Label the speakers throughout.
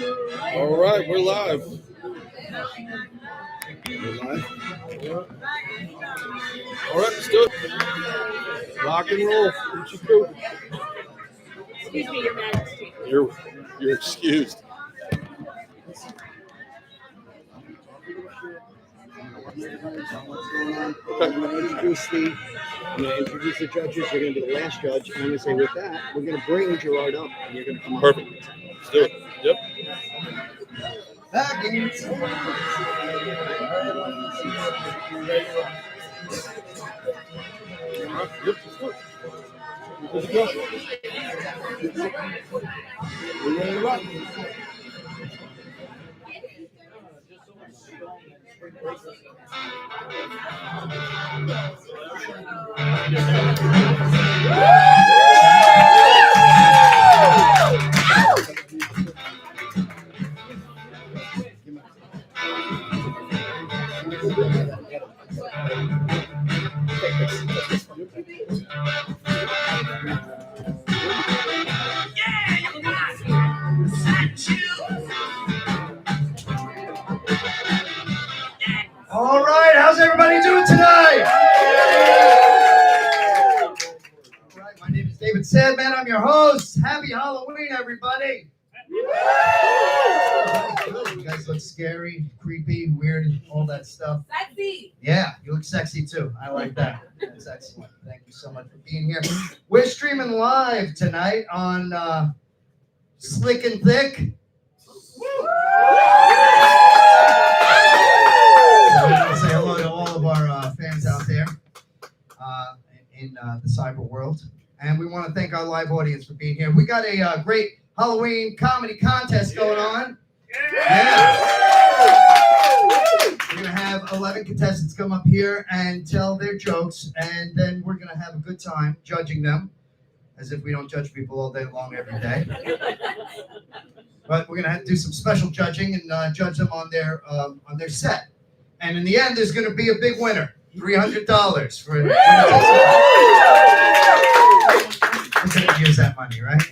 Speaker 1: All right, we're live. We're live. All right, let's do it. Rock and roll.
Speaker 2: Excuse me, Your Majesty.
Speaker 1: You're excused.
Speaker 3: I'm going to introduce the judges. You're going to be the last judge. And I'm going to say, with that, we're going to bring Gerard up, and you're going to come up.
Speaker 1: Perfect. Let's do it. Yep.
Speaker 3: Back in.
Speaker 1: Yep. Let's go.
Speaker 3: We're ready to rock. All right, how's everybody doing tonight? All right, my name is David Sadman. I'm your host. Happy Halloween, everybody. You guys look scary, creepy, weird, all that stuff.
Speaker 2: Sexy.
Speaker 3: Yeah, you look sexy too. I like that. That's excellent. Thank you so much for being here. We're streaming live tonight on Slick and Thick. I want to say hello to all of our fans out there in the cyber world. And we want to thank our live audience for being here. We got a great Halloween comedy contest going on. Yeah. We're going to have 11 contestants come up here and tell their jokes. And then we're going to have a good time judging them, as if we don't judge people all day long every day. But we're going to have to do some special judging and judge them on their set. And in the end, there's going to be a big winner, $300 for. We're going to use that money, right?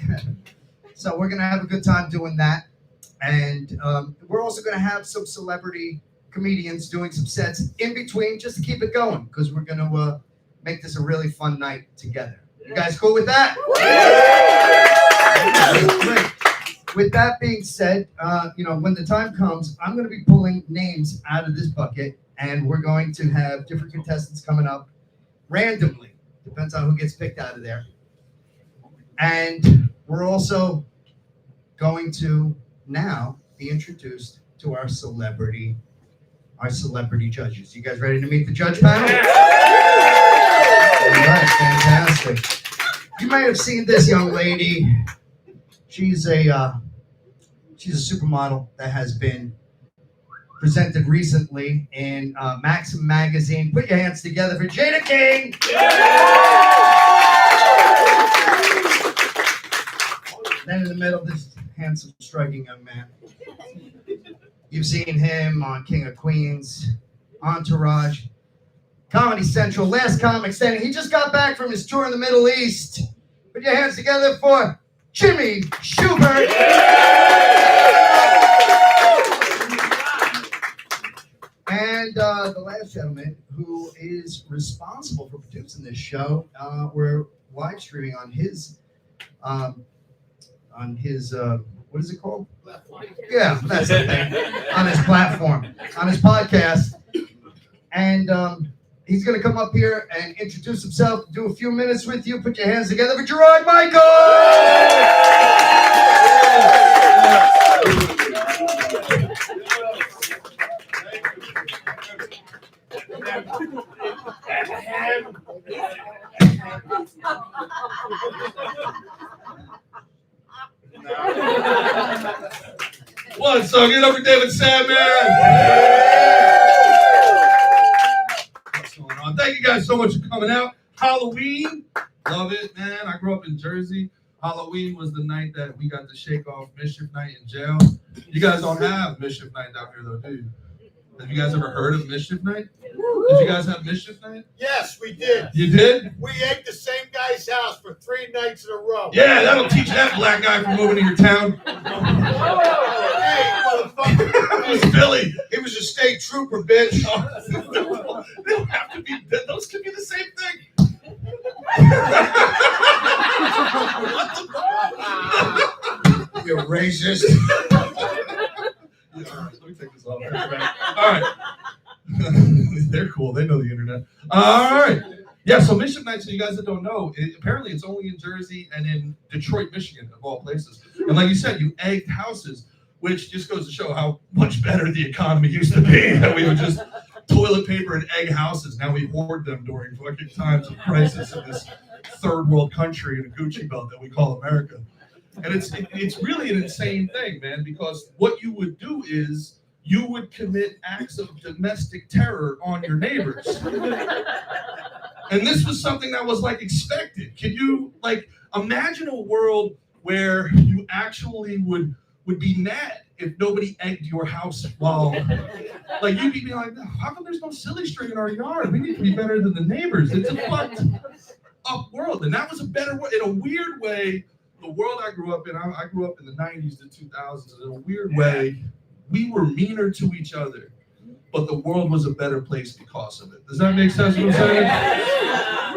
Speaker 3: So we're going to have a good time doing that. And we're also going to have some celebrity comedians doing some sets in between just to keep it going, because we're going to make this a really fun night together. You guys cool with that? Great. With that being said, when the time comes, I'm going to be pulling names out of this bucket, and we're going to have different contestants coming up randomly. Depends on who gets picked out of there. And we're also going to now be introduced to our celebrity judges. You guys ready to meet the judge panel? All right, fantastic. You might have seen this young lady. She's a supermodel that has been presented recently in Maxim magazine. Put your hands together for Jada King. Then in the middle, this handsome, striking young man. You've seen him on King of Queens, Entourage, Comedy Central, Last Comic Standing. He just got back from his tour in the Middle East. Put your hands together for Jimmy Schubert. And the last gentleman who is responsible for producing this show, we're live streaming on his what is it called? Platform. Yeah, that's the thing. On his platform, on his podcast. And he's going to come up here and introduce himself, do a few minutes with you. Put your hands together for Gerard Michael!
Speaker 1: What's up? Give it up for David Sadman. What's going on? Thank you guys so much for coming out. Halloween, love it, man. I grew up in Jersey. Halloween was the night that we got to shake off Mischief Night in jail. You guys don't have Mischief Night down here, though, do you? Have you guys ever heard of Mischief Night? Did you guys have Mischief Night?
Speaker 4: Yes, we did.
Speaker 1: You did?
Speaker 4: We ate the same guy's house for 3 nights in a row.
Speaker 1: Yeah, that'll teach that black guy from moving to your town. was Philly.
Speaker 4: He was a state trooper, bitch.
Speaker 1: They don't have to be. Those could be the same thing.
Speaker 4: You racist.
Speaker 1: Yeah, all right, let me take this off. All right. They're cool. They know the internet. All right. Yeah, so Mission Night, so you guys that don't know, apparently it's only in Jersey and in Detroit, Michigan, of all places. And like you said, you egged houses, which just goes to show how much better the economy used to be. That we would just toilet paper and egg houses. Now we hoard them during fucking times of crisis in this third world country in a Gucci belt that we call America. And it's really an insane thing, man, because what you would do is you would commit acts of domestic terror on your neighbors. And this was something that was like expected. Can you like imagine a world where you actually would be mad if nobody egged your house while like you'd be like, how come there's no silly string in our yard? We need to be better than the neighbors. It's a fucked up world. And that was a better world. In a weird way, the world I grew up in, I grew up in the 90s to 2000s. In a weird way, we were meaner to each other, but the world was a better place because of it. Does that make sense what I'm saying?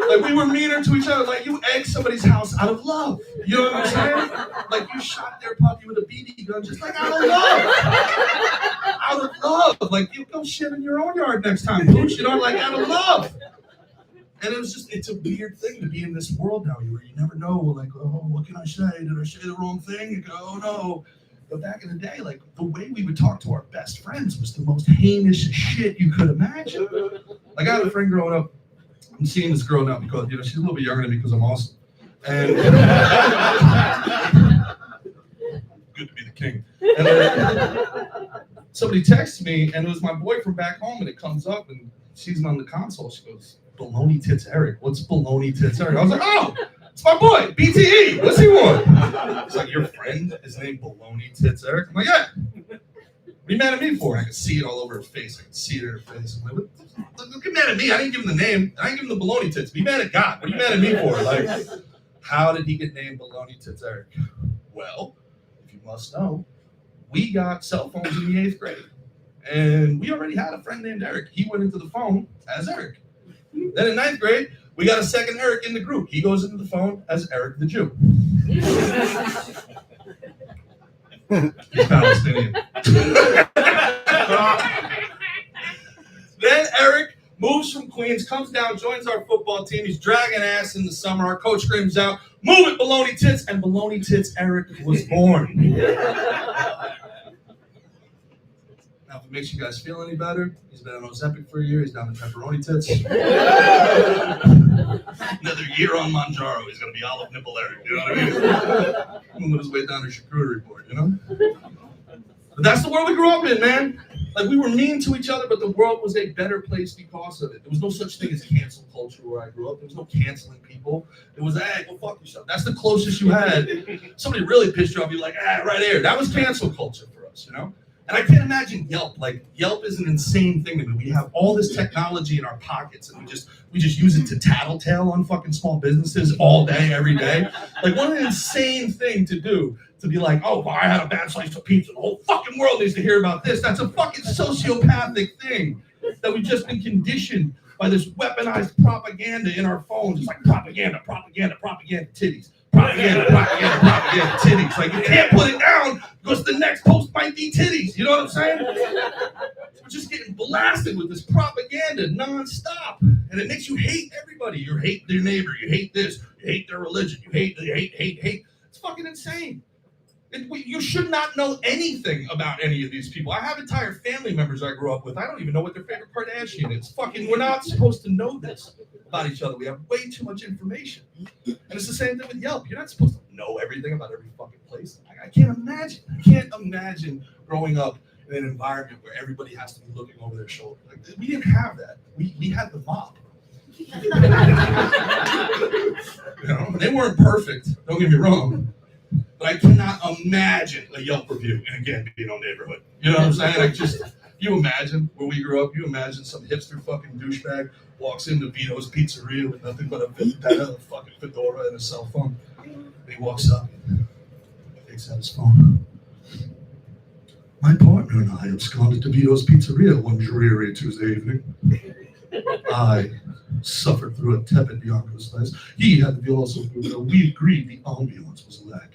Speaker 1: Like we were meaner to each other. Like you egged somebody's house out of love. You know what I'm saying? Like you shot their puppy with a BB gun just like out of love. Out of love. Like you go shit in your own yard next time, Pooch. You know, like out of love. And it was just, it's a weird thing to be in this world now where you never know, like, oh, what can I say? Did I say the wrong thing? You go, oh no. But back in the day, like the way we would talk to our best friends was the most heinous shit you could imagine. Like I had a friend growing up. I'm seeing this girl now because she's a little bit younger than me because I'm awesome. And good to be the king. And somebody texts me, and it was my boyfriend back home, and it comes up, and she's on the console. She goes, "Baloney Tits Eric. What's Baloney Tits Eric?" I was like, "Oh, it's my boy, BTE. What's he want?" He's like, "Your friend is named Baloney Tits Eric?" I'm like, "Yeah. What are you mad at me for?" And I could see it all over her face. I could see it in her face. I'm like, don't get mad at me. I didn't give him the name. I didn't give him the Baloney Tits. Be mad at God. What are you mad at me for? Like, how did he get named Baloney Tits Eric? Well, if you must know, we got cell phones in the 8th grade. And we already had a friend named Eric. He went into the phone as Eric. Then in 9th grade, we got a second Eric in the group. He goes into the phone as Eric the Jew. He's Palestinian. Then Eric moves from Queens, comes down, joins our football team. He's dragging ass in the summer. Our coach screams out, "Move it, Baloney Tits!" And Baloney Tits Eric was born. Now, if it makes you guys feel any better, he's been on Ozempic for a year. He's down to pepperoni tits. Another year on Manjaro, he's going to be olive nipple Eric. You know what I mean? Moving his way down to charcuterie board, you know? But that's the world we grew up in, man. Like, we were mean to each other, but the world was a better place because of it. There was no such thing as cancel culture where I grew up. There was no canceling people. It was, hey, go fuck yourself. That's the closest you had. Somebody really pissed you off, you're like, right there. That was cancel culture for us, you know? And I can't imagine Yelp. Like, Yelp is an insane thing to me. We have all this technology in our pockets, and we just use it to tattletale on fucking small businesses all day, every day. Like, what an insane thing to do, to be like, oh, well, I had a bad slice of pizza. The whole fucking world needs to hear about this. That's a fucking sociopathic thing that we've just been conditioned by this weaponized propaganda in our phones. It's like propaganda, titties. Propaganda, titties. Like, you can't put it down because the next post might be titties. You know what I'm saying? We're just getting blasted with this propaganda nonstop. And it makes you hate everybody. You hate your neighbor. You hate this. You hate their religion. You hate. It's fucking insane. You should not know anything about any of these people. I have entire family members I grew up with. I don't even know what their favorite Kardashian is. Fucking, we're not supposed to know this about each other. We have way too much information. And it's the same thing with Yelp. You're not supposed to know everything about every fucking place. I can't imagine growing up in an environment where everybody has to be looking over their shoulder. Like, we didn't have that. We had the mob. You know, they weren't perfect. Don't get me wrong. But I cannot imagine a Yelp review in a Gambino neighborhood. You know what I'm saying? Like, just, you imagine where we grew up, you imagine some hipster fucking douchebag walks into Vito's Pizzeria with nothing but a vendetta, a fucking fedora, and a cell phone. And he walks up, takes out his phone. My partner and I absconded to Vito's Pizzeria one dreary Tuesday evening. I suffered through a tepid Bianco slice. He had the veal also Bruno. We agreed the ambiance was lacking.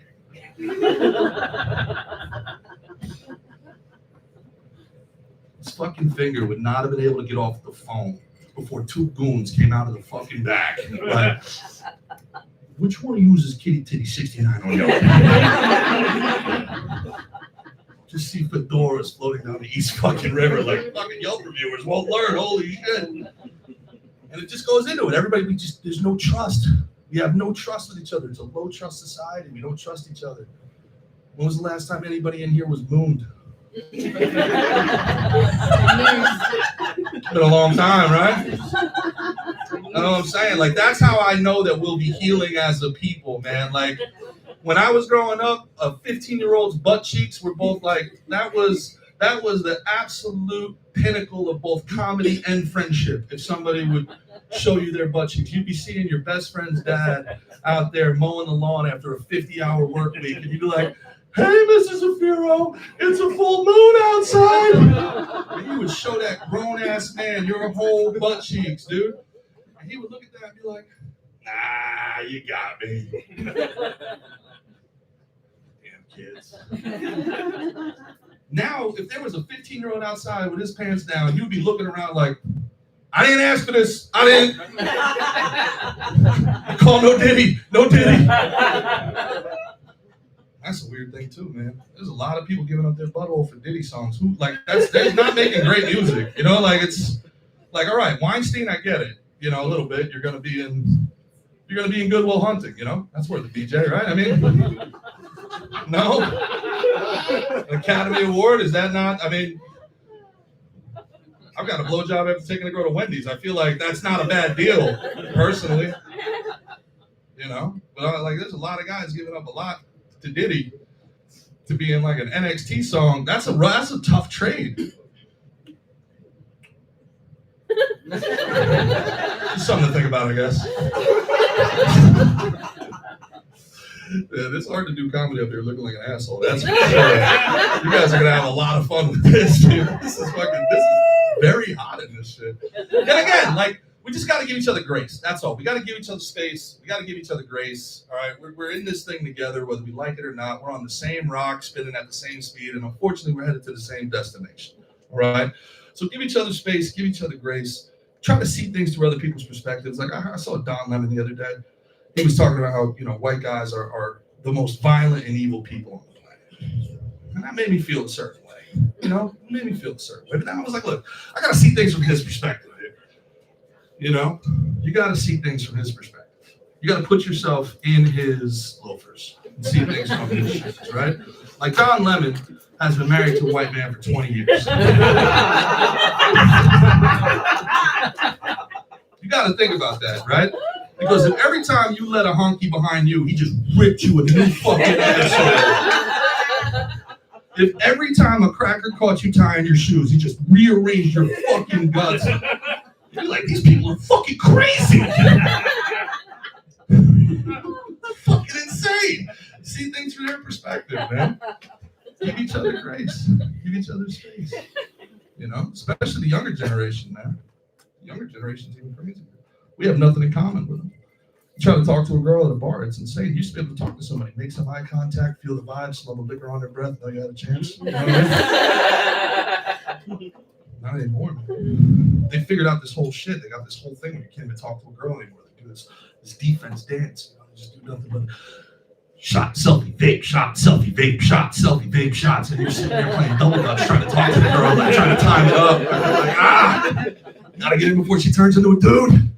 Speaker 1: His fucking finger would not have been able to get off the phone before two goons came out of the fucking back. Like, which one uses Kitty Titty 69 on Yelp? Just see fedoras floating down the East fucking River like fucking Yelp reviewers won't learn. Holy shit. And it just goes into it. Everybody, there's no trust. We have no trust with each other. It's a low trust society. We don't trust each other. When was the last time anybody in here was mooned? It's been a long time, right? You know what I'm saying? Like, that's how I know that we'll be healing as a people, man. Like, when I was growing up, a 15-year-old's butt cheeks were both like, that was the absolute pinnacle of both comedy and friendship. If somebody would show you their butt cheeks, you'd be seeing your best friend's dad out there mowing the lawn after a 50-hour work week, and you'd be like, "Hey, Mrs. Zafiro, it's a full moon outside." And he would show that grown-ass man your whole butt cheeks, dude. And he would look at that and be like, "Nah, you got me." Damn kids. Now, if there was a 15-year-old outside with his pants down, you'd be looking around like, "I didn't ask for this. I didn't." Call no Diddy. No Diddy. That's a weird thing too, man. There's a lot of people giving up their butthole for Diddy songs. Who like that's not making great music. You know, like it's like, all right, Weinstein, I get it. You know, a little bit. You're gonna be in Good Will Hunting. You know, that's worth the BJ, right? I mean, no. An Academy Award, is that not? I mean, I've got a blowjob after taking a girl to Wendy's. I feel like that's not a bad deal, personally. You know, but like, there's a lot of guys giving up a lot to Diddy to be in like an NXT song. That's a tough trade. Just something to think about, I guess. Yeah, it's hard to do comedy up here looking like an asshole. That's for sure. You guys are gonna have a lot of fun with this, dude. This is very hot in this shit. And again, like, we just got to give each other grace. That's all. We got to give each other space. We got to give each other grace. All right, we're in this thing together, whether we like it or not. We're on the same rock, spinning at the same speed, and unfortunately, we're headed to the same destination. All right. So give each other space, give each other grace. Try to see things through other people's perspectives. Like I saw Don Lemon the other day. He was talking about how white guys are the most violent and evil people on the planet, and that made me feel a certain way. It made me feel a certain way. But then I was like, look, I got to see things from his perspective. You know, you got to see things from his perspective. You got to put yourself in his loafers and see things from his shoes, right? Like Don Lemon has been married to a white man for 20 years. You got to think about that, right? Because if every time you let a honky behind you, he just ripped you a new fucking asshole. If every time a cracker caught you tying your shoes, he just rearranged your fucking guts. You're like, these people are fucking crazy. Fucking insane. See things from their perspective, man. Give each other grace. Give each other space. Especially the younger generation, man. The younger generation's even crazier. We have nothing in common with them. You try to talk to a girl at a bar, it's insane. You used to be able to talk to somebody, make some eye contact, feel the vibe, smell the liquor on their breath, know you had a chance. You know what I mean? Not anymore, man. They figured out this whole shit. They got this whole thing where you can't even talk to a girl anymore. They do this defense dance. They just do nothing but shot, selfie, vape, shot, selfie, vape, shot, selfie, vape, shots. And you're sitting there playing double dutch, trying to talk to the girl, like trying to time it up. Like, gotta get in before she turns into a dude.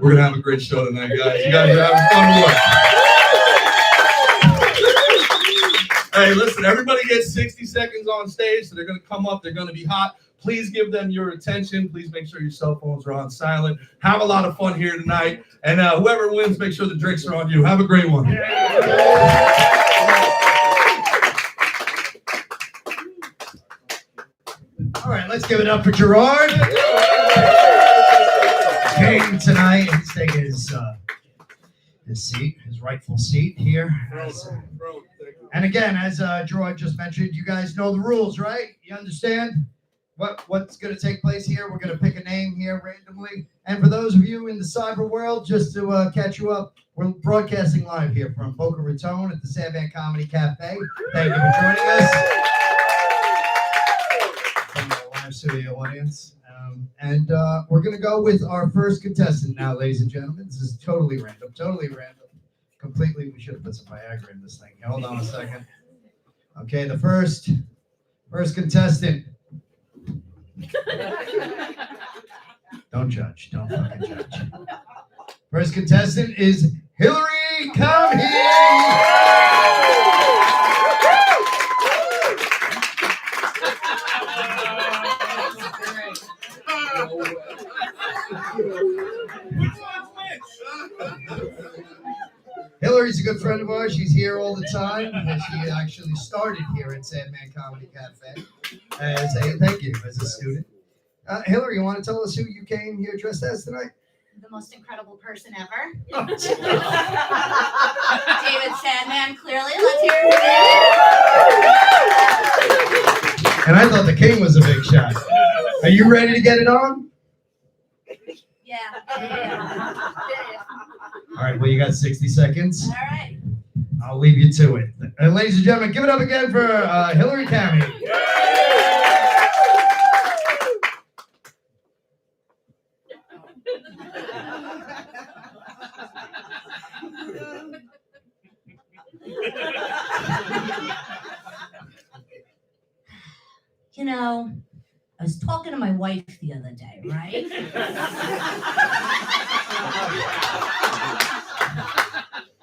Speaker 1: We're gonna have a great show tonight, guys. You guys are having fun with it. Hey, listen, everybody gets 60 seconds on stage, so they're going to come up. They're going to be hot. Please give them your attention. Please make sure your cell phones are on silent. Have a lot of fun here tonight. And whoever wins, make sure the drinks are on you. Have a great one.
Speaker 3: All right, let's give it up for Gerard. Came tonight. He's taking his seat, his rightful seat here.
Speaker 1: Bro, thank you.
Speaker 3: And again, as Gerard just mentioned, you guys know the rules, right? You understand what's going to take place here? We're going to pick a name here randomly. And for those of you in the cyber world, just to catch you up, we're broadcasting live here from Boca Raton at the Sandman Comedy Cafe. Thank you for joining us. From the live studio audience. And we're going to go with our first contestant now, ladies and gentlemen. This is totally random. Completely, we should have put some Viagra in this thing. Hold on a second. Okay, the first contestant. Don't judge. Don't fucking judge. First contestant is Hillary. Come here. Hillary's a good friend of ours. She's here all the time. She actually started here at Sandman Comedy Cafe as a student. Hillary, you want to tell us who you came here dressed as tonight?
Speaker 2: The most incredible person ever.
Speaker 3: Oh.
Speaker 2: David Sandman, clearly. Let's hear it for David.
Speaker 3: And I thought the king was a big shot. Are you ready to get it on?
Speaker 2: Yeah.
Speaker 3: All right, well, you got 60 seconds.
Speaker 2: All right.
Speaker 3: I'll leave you to it. And ladies and gentlemen, give it up again for Hillary Cammey.
Speaker 2: You know, I was talking to my wife the other day, right?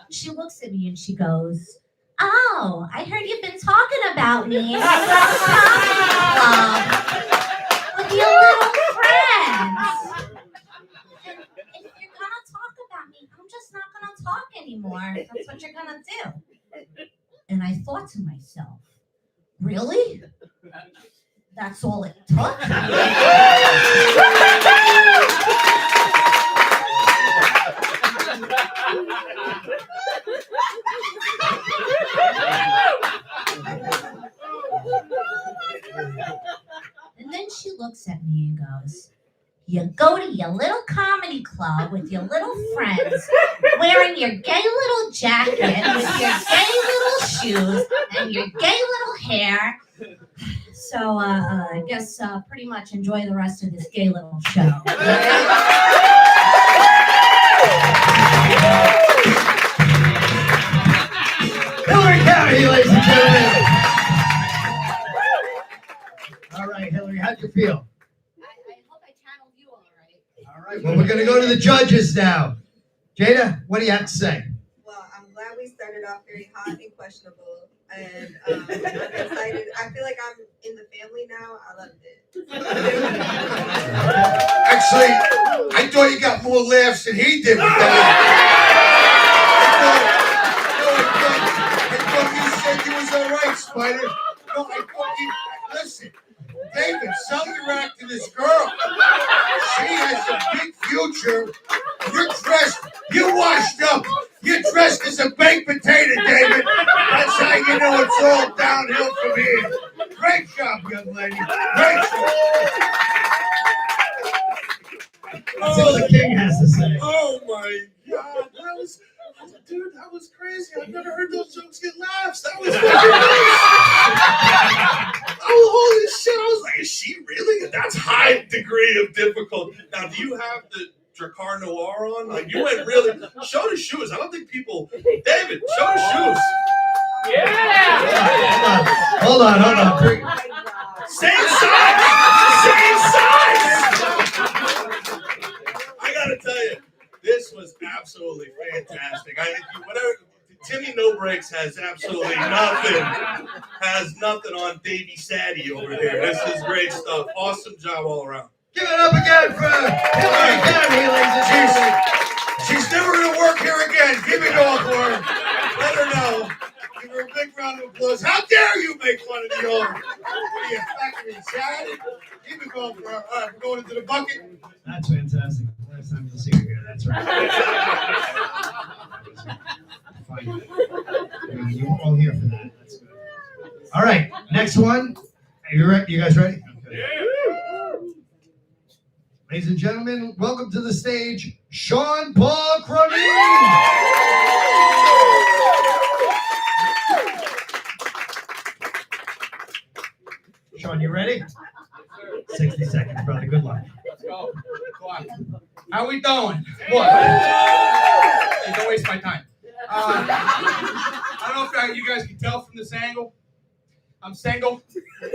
Speaker 2: She looks at me and she goes, "Oh, I heard you've been talking about me in a little club with your little friends. And if you're gonna talk about me, I'm just not gonna talk anymore. That's what you're gonna do." And I thought to myself, really? That's all it took? And then she looks at me and goes, "You go to your little comedy club with your little friends, wearing your gay little jacket with your gay little shoes and your gay little hair. So I guess pretty much enjoy the rest of this gay little show."
Speaker 3: Hillary Cammey, ladies and gentlemen. All right, Hillary, how'd you feel?
Speaker 2: I hope I channeled you all right.
Speaker 3: All right, well, we're going to go to the judges now. Jada, what do you have to say?
Speaker 5: Well, I'm glad we started off very hot and questionable. And I'm excited. I feel like I'm in the family now. I loved it.
Speaker 4: Actually, I thought you got more laughs than he did with that. I thought you said you was all right, Spider. No, I thought you... Listen, David, sell your act to this girl. She has a big future. You're dressed. You washed up. You're dressed as a baked potato, David. That's how you know it's all downhill from here. Great job, young lady. Great job.
Speaker 3: That's all the king has to say.
Speaker 1: Oh my God, that was crazy. I've never heard those jokes get laughs. That was oh, holy shit. I was like, is she really? That's high degree of difficulty. Now, do you have the Dracar Noir on? Like, you went really, show the shoes. I don't think people, David, show the shoes.
Speaker 2: Yeah!
Speaker 3: Hold on.
Speaker 1: Same size! I gotta tell you, this was absolutely fantastic. Timmy No Breaks has absolutely nothing on Davey Sadie over here. This is great stuff. Awesome job all around.
Speaker 3: Give it up again for Hillary Cammey, ladies and gentlemen.
Speaker 4: She's never going to work here again. Give it all for her. Let her know. Give her a big round of applause. How dare you make fun of the owner? What are you, factory sad? Give it all for her. All right, we're going into the bucket.
Speaker 3: That's fantastic. Last time you'll see her here. That's right. Fine. You were all here for that. That's good. All right, next one. Are you ready? You guys ready? Okay. Ladies and gentlemen, welcome to the stage, Sean Paul Cronin. Sean, you ready? 60 seconds, brother. Good luck.
Speaker 1: Let's go. How we doing? What? Hey, don't waste my time. I don't know if you guys can tell from this angle. I'm single. Worth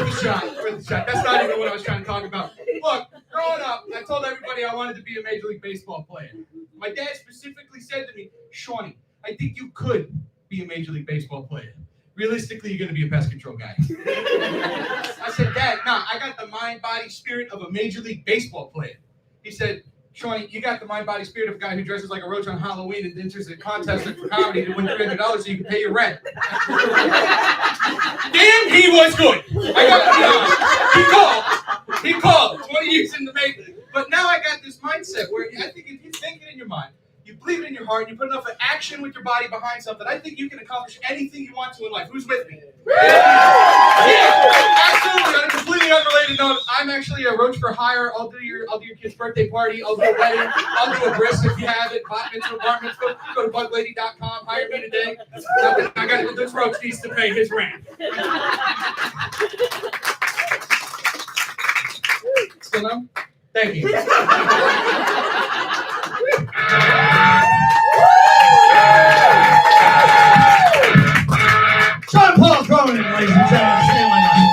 Speaker 1: a shot. That's not even what I was trying to talk about. Look, growing up, I told everybody I wanted to be a Major League Baseball player. My dad specifically said to me, Shawnee, I think you could be a Major League Baseball player. Realistically, you're going to be a pest control guy. I said, Dad, nah, I got the mind, body, spirit of a Major League Baseball player. He said, Shawnee, you got the mind, body, spirit of a guy who dresses like a roach on Halloween and enters a contest for comedy to win $300 so you can pay your rent. Damn, he was good. I got to be honest. He called 20 years in the making. But now I got this mindset where I think if you think it in your mind, you believe it in your heart, and you put enough action with your body behind something, I think you can accomplish anything you want to in life. Who's with me? Yeah, absolutely. On a completely unrelated note, I'm actually a roach for hire. I'll do your kid's birthday party. I'll do a wedding. I'll do a bris if you have it. Bat mitzvah, bar mitzvah. Go to buglady.com. Hire me today. I got this roach needs to pay his rent. Still no? Thank you.
Speaker 3: Sean Paul Cronin, ladies and gentlemen. Stand like that.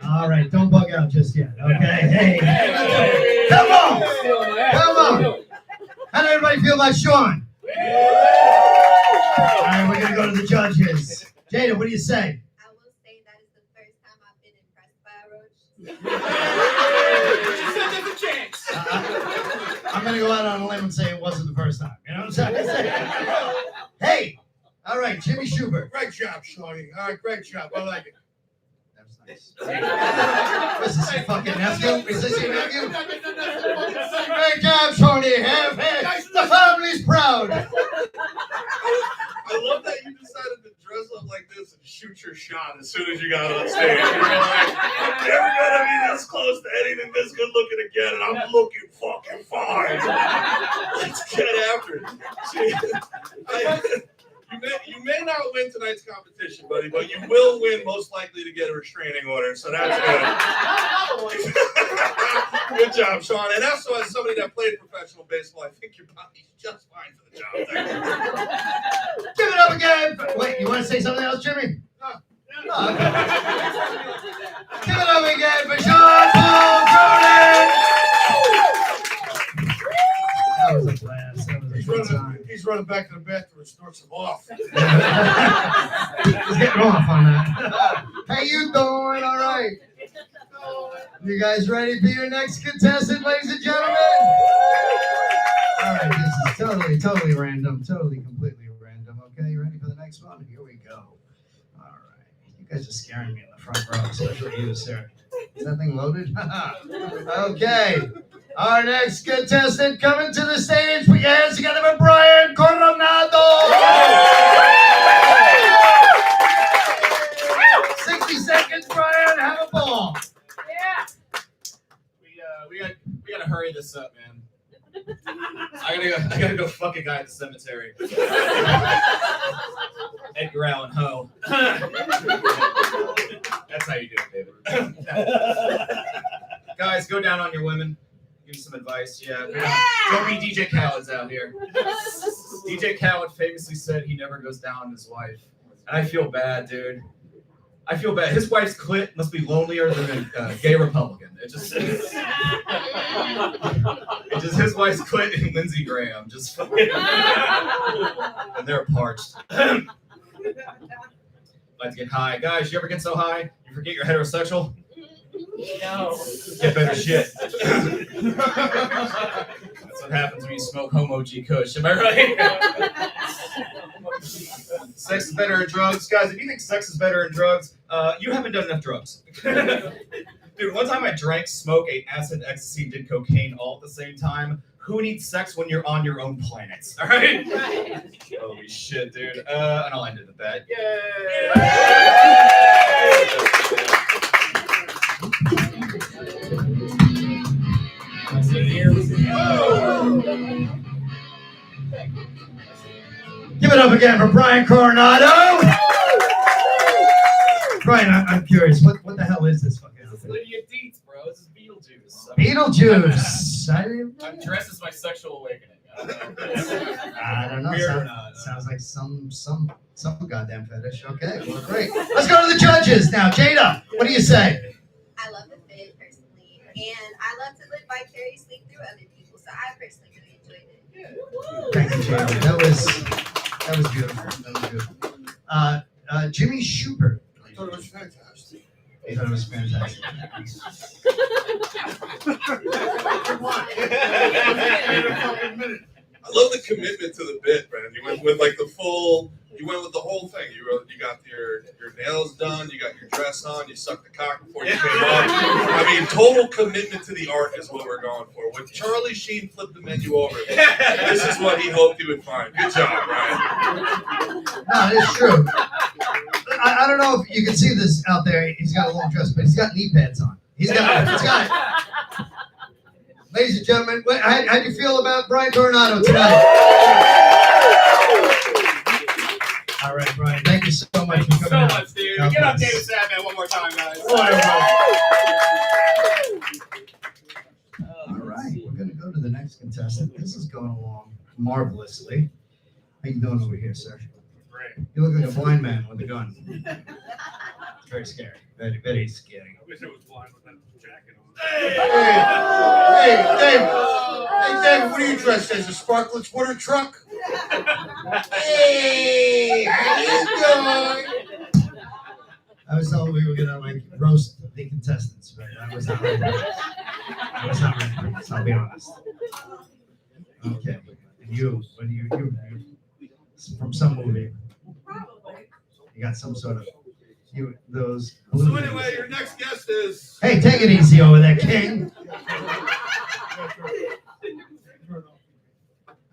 Speaker 3: All right, don't bug out just yet. Okay, hey. Come on. Come on. How did everybody feel about Sean? All right, we're going to go to the judges. Jada, what do you say?
Speaker 5: I will say that is the first time I've been impressed by a roach.
Speaker 1: She said there's a chance.
Speaker 3: I'm going to go out on a limb and say it wasn't the first time. You know what I'm saying? Hey, all right, Jimmy Schubert.
Speaker 4: Great job, Shawnee. All right, great job. I like it.
Speaker 3: That was nice. Was this your fucking nephew? Is this your nephew? Great job, Shawnee. The family's proud.
Speaker 4: I love that you decided to dress up like this and shoot your shot as soon as you got on stage. You're like, I'm never gonna be this close to anything this good looking again, and I'm looking fucking fine. Let's get after it. You may not win tonight's competition, buddy, but you will win most likely to get a restraining order, so that's good. Good job, Sean. And also, as somebody that played professional baseball, I think your body's just fine for the job.
Speaker 3: Give it up again. Wait, you want to say something else, Jimmy? Oh, okay. Give it up again for Sean Paul Cronin. That was a blast. That was a good time.
Speaker 4: He's running back to the bathroom and snorts him off.
Speaker 3: He's getting off on that. How you doing? All right. You guys ready for your next contestant, ladies and gentlemen? All right, this is totally random, completely random. Okay, you ready for the next one? Here we go. All right. You guys are scaring me in the front row, especially you, sir. Is that thing loaded? Okay. Our next contestant coming to the stage. Put your hands together for Brian Coronado. 60 seconds, Brian. Have a ball.
Speaker 6: Yeah. We gotta hurry this up, man. I gotta go fuck a guy at the cemetery. Edgar Allan Poe. That's how you do it, David. Guys, go down on your women. Give me some advice. Yeah. Don't be DJ Khaled's out here. DJ Khaled famously said he never goes down on his wife. And I feel bad, dude. I feel bad. His wife's clit must be lonelier than a gay Republican. It's just his wife's clit and Lindsey Graham. Just fucking. And they're parched. Like to get high. Guys, you ever get so high you forget you're heterosexual?
Speaker 7: No.
Speaker 6: Get better shit. That's what happens when you smoke Homo G Kush. Am I right? Sex is better than drugs. Guys, if you think sex is better than drugs, you haven't done enough drugs. Dude, one time I drank, smoked, ate acid, ecstasy, did cocaine all at the same time. who needs sex when you're on your own planet? All right. Holy shit, dude. And I'll end it with that.
Speaker 3: Give it up again for Brian Coronado. Brian, I'm curious. What the hell is this fucking
Speaker 6: This is
Speaker 3: outfit?
Speaker 6: Lydia Dietz, bro. This is Beetlejuice.
Speaker 3: Beetlejuice.
Speaker 6: I'm dressed as my sexual awakening.
Speaker 3: I don't know.
Speaker 6: Weird or not.
Speaker 3: Sounds like some goddamn fetish. Okay, well, great. Let's go to the judges now. Jada, what do you say?
Speaker 5: I love the fit personally, and I love to live vicariously through other people. So I personally really enjoyed it.
Speaker 3: Thank you, Jada. That was beautiful. That was beautiful. Jimmy Schubert.
Speaker 4: I thought it was fantastic.
Speaker 3: He thought it was fantastic.
Speaker 4: Come on.
Speaker 1: I love the commitment to the bit, man. You went with like the full. You went with the whole thing. You got your nails done. You got your dress on. You sucked the cock before you came on. I mean, total commitment to the art is what we're going for. When Charlie Sheen flipped the menu over, this is what he hoped he would find. Good job, Brian.
Speaker 3: No, it's true. I don't know if you can see this out there. He's got a long dress, but he's got knee pads on. He's got it. Ladies and gentlemen, how'd you feel about Brian Coronado tonight? All right, Brian, thank you so much for coming out.
Speaker 6: So much, dude.
Speaker 3: God
Speaker 6: Get up
Speaker 3: bless.
Speaker 6: David Sadman one more time, guys.
Speaker 3: All right, we're going to go to the next contestant. This is going along marvelously. How you doing over here, sir?
Speaker 1: Great.
Speaker 3: You look like a blind man with a gun. It's very scary. Very, very scary.
Speaker 1: I wish I was blind with that jacket on.
Speaker 4: Hey, David. Hey, David, what are you dressed as? A sparklets water truck? Hey, how you doing?
Speaker 3: I was told we were going to like roast the contestants, but I was not ready. I was not ready for this, I'll be honest. Okay. And you from some movie. You got some sort of those.
Speaker 1: So anyway, your next guest is.
Speaker 3: Hey, take it easy over there, King.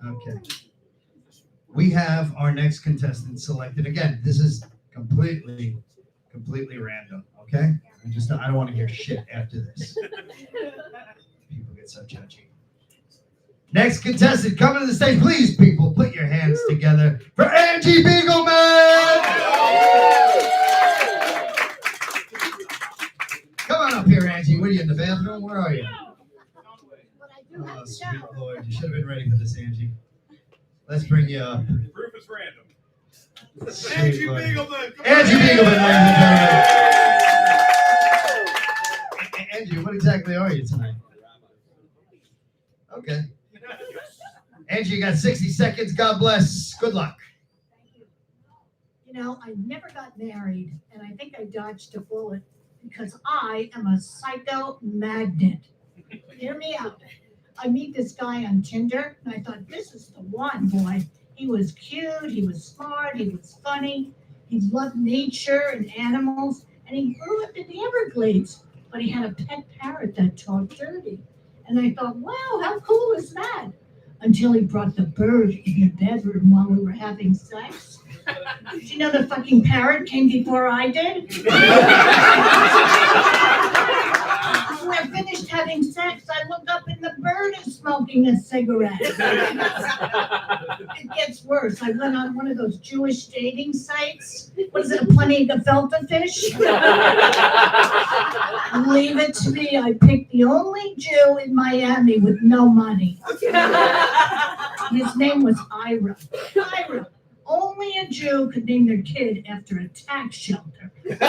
Speaker 3: Okay. We have our next contestant selected. Again, this is completely random. Okay. I don't want to hear shit after this. People get so judgy. Next contestant, coming to the stage, please, people, put your hands together for Angie Beagleman. Come on up here, Angie. What are you in the bathroom? Where are you? Oh, sweet Lord, you should have been ready for this, Angie. Let's bring you up.
Speaker 1: Proof is random.
Speaker 3: Sweet
Speaker 1: Angie
Speaker 3: Lord.
Speaker 1: Beagleman.
Speaker 3: Angie Beagleman, ladies and gentlemen. Angie, what exactly are you tonight? Okay. Angie, you got 60 seconds. God bless. Good luck.
Speaker 7: You know, I never got married, and I think I dodged a bullet because I am a psycho magnet. Hear me out. I meet this guy on Tinder, and I thought, this is the one, boy. He was cute, he was smart, he was funny, he loved nature and animals, and he grew up in the Everglades, but he had a pet parrot that talked dirty. And I thought, wow, how cool is that? Until he brought the bird in the bedroom while we were having sex. Did you know the fucking parrot came before I did? When we're finished having sex, I look up and the bird is smoking a cigarette. It gets worse. I went on one of those Jewish dating sites. What is it, Plenty of Gefilte fish? Leave it to me. I picked the only Jew in Miami with no money. His name was Ira. Ira. Only a Jew could name their kid after a tax shelter. Then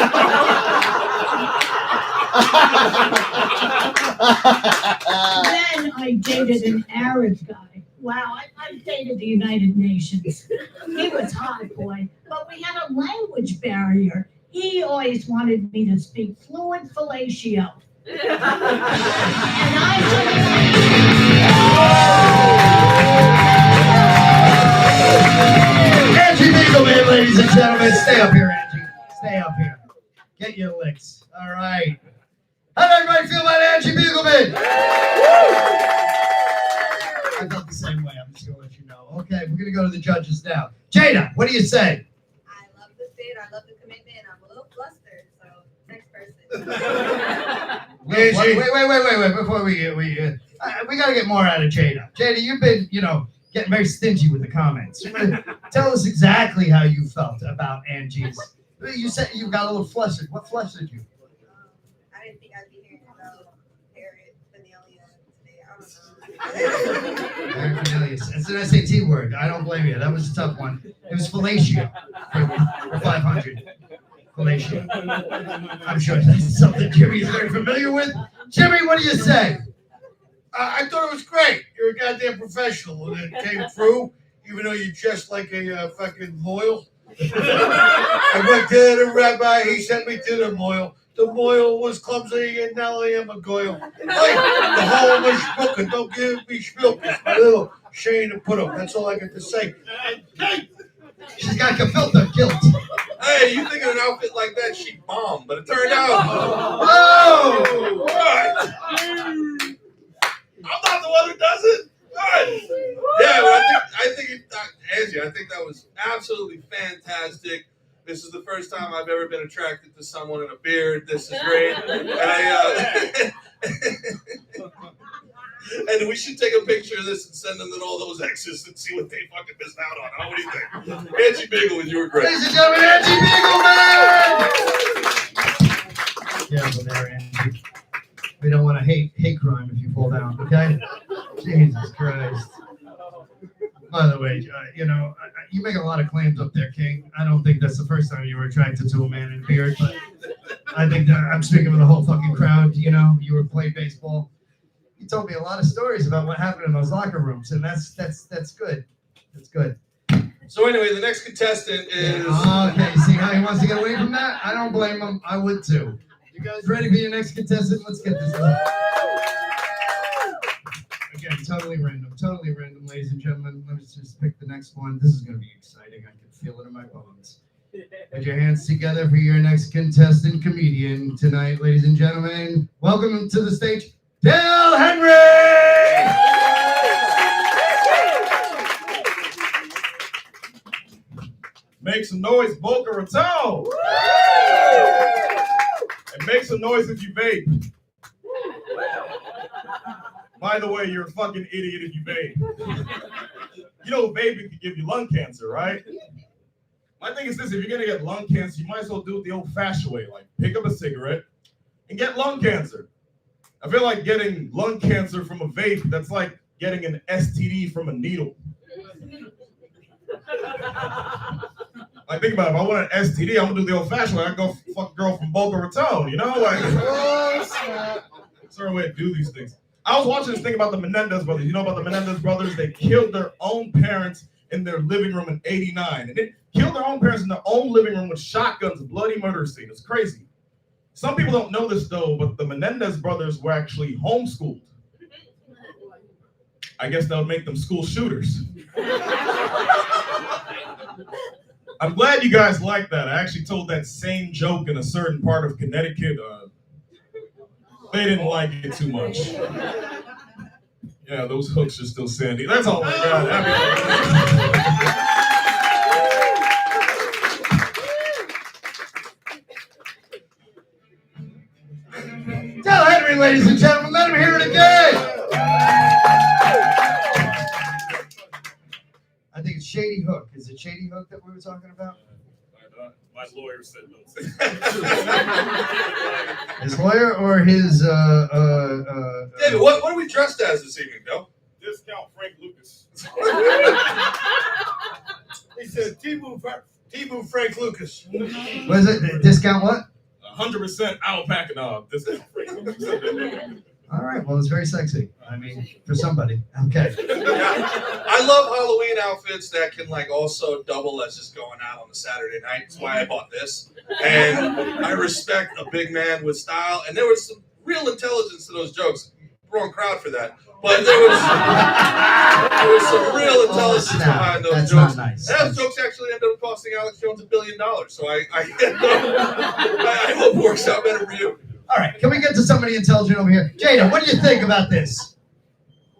Speaker 7: I dated an Arab guy. Wow, I've dated the United Nations. He was hot, boy, but we had a language barrier. He always wanted me to speak fluent fellatio. And
Speaker 3: Angie Beagleman, ladies and gentlemen. Stay up here, Angie. Stay up here. Get your licks. All right. How did everybody feel about Angie Beagleman? I same way. I'm just gonna let you know. Okay, we're gonna go to the judges now. Jada, what do you say?
Speaker 5: I love the fit. I love the commitment. I'm a little flustered. So next person.
Speaker 3: Wait. Before we gotta get more out of Jada. Jada, you've been, getting very stingy with the comments. Tell us exactly how you felt about Angie's. You said you got a little flustered. What flustered you?
Speaker 5: I didn't think I'd be hearing about paraphernalia today. I don't know.
Speaker 3: Paraphernalia. It's an SAT word. I don't blame you. That was a tough one. It was fellatio for 500. Fellatio. I'm sure that's something Jimmy is very familiar with. Jimmy, what do you say?
Speaker 4: I thought it was great. You're a goddamn professional, and it came through, even though you dressed like a fucking loyal. I went to the rabbi. He sent me to the moil. The moil was clumsy, and now I am a goyle. Like the whole mishpuka. Don't give me schmilk. My little Shane to put up. That's all I got to say.
Speaker 3: She's got gefilte guilt.
Speaker 1: Hey, you think of an outfit like that, she bombed, but it turned out.
Speaker 3: Oh!
Speaker 1: What? I'm not the one who does it. What? Yeah, well, Angie, I think that was absolutely fantastic. This is the first time I've ever been attracted to someone in a beard. This is great. And we should take a picture of this and send them to all those exes and see what they fucking missed out on. What do you think? Angie Beagle, you were great.
Speaker 3: Ladies and gentlemen, Angie Beagle, man! Careful there, Angie. We don't want a hate crime if you fall down, okay? Jesus Christ. By the way, you make a lot of claims up there, King. I don't think that's the first time you were attracted to a man in a beard, but I think that I'm speaking for the whole fucking crowd. You were playing baseball. You told me a lot of stories about what happened in those locker rooms, and that's good. That's good.
Speaker 1: So anyway, the next contestant is.
Speaker 3: Okay, see how he wants to get away from that? I don't blame him. I would too. You guys ready for your next contestant? Let's get this done. Again, totally random, ladies and gentlemen. Let's just pick the next one. This is going to be exciting. I can feel it in my bones. Put your hands together for your next contestant comedian tonight, ladies and gentlemen. Welcome to the stage, Dale Henry!
Speaker 8: Make some noise, Boca Raton! And make some noise if you vape. By the way, you're a fucking idiot if you vape. Vaping can give you lung cancer, right? My thing is this, if you're gonna get lung cancer, you might as well do it the old-fashioned way, like pick up a cigarette and get lung cancer. I feel like getting lung cancer from a vape, that's like getting an STD from a needle. Like, think about it, if I want an STD, I'm gonna do the old-fashioned way. I go fuck a girl from Boca Raton, That's a certain way to do these things. I was watching this thing about the Menendez brothers. You know about the Menendez brothers? They killed their own parents in their living room in '89. And they killed their own parents in their own living room with shotguns, bloody murder scene. It's crazy. Some people don't know this though, but the Menendez brothers were actually homeschooled. I guess that would make them school shooters. I'm glad you guys like that. I actually told that same joke in a certain part of Connecticut. They didn't like it too much. Yeah, those hooks are still sandy. That's all I got.
Speaker 3: Tell Henry, ladies and gentlemen, let him hear it again. I think it's Shady Hook. Is it Shady Hook that we were talking about?
Speaker 8: My lawyer said no.
Speaker 3: His lawyer or his
Speaker 1: David, what are we dressed as this evening, Bill?
Speaker 8: Discount Frank Lucas.
Speaker 4: He said, T-Move Frank Lucas.
Speaker 3: what is it? Discount what?
Speaker 8: 100% alpaca. No, discount Frank Lucas.
Speaker 3: All right, well, it's very sexy. I mean, for somebody. Okay.
Speaker 1: I love Halloween outfits that can also double as just going out on a Saturday night. That's why I bought this. And I respect a big man with style. And there was some real intelligence to those jokes. Wrong crowd for that. But there was some real intelligence behind those
Speaker 3: That's
Speaker 1: jokes.
Speaker 3: Not nice.
Speaker 1: And those jokes actually ended up costing Alex Jones $1 billion. So I hope it works out better for you.
Speaker 3: All right, can we get to somebody intelligent over here? Jada, what do you think about this?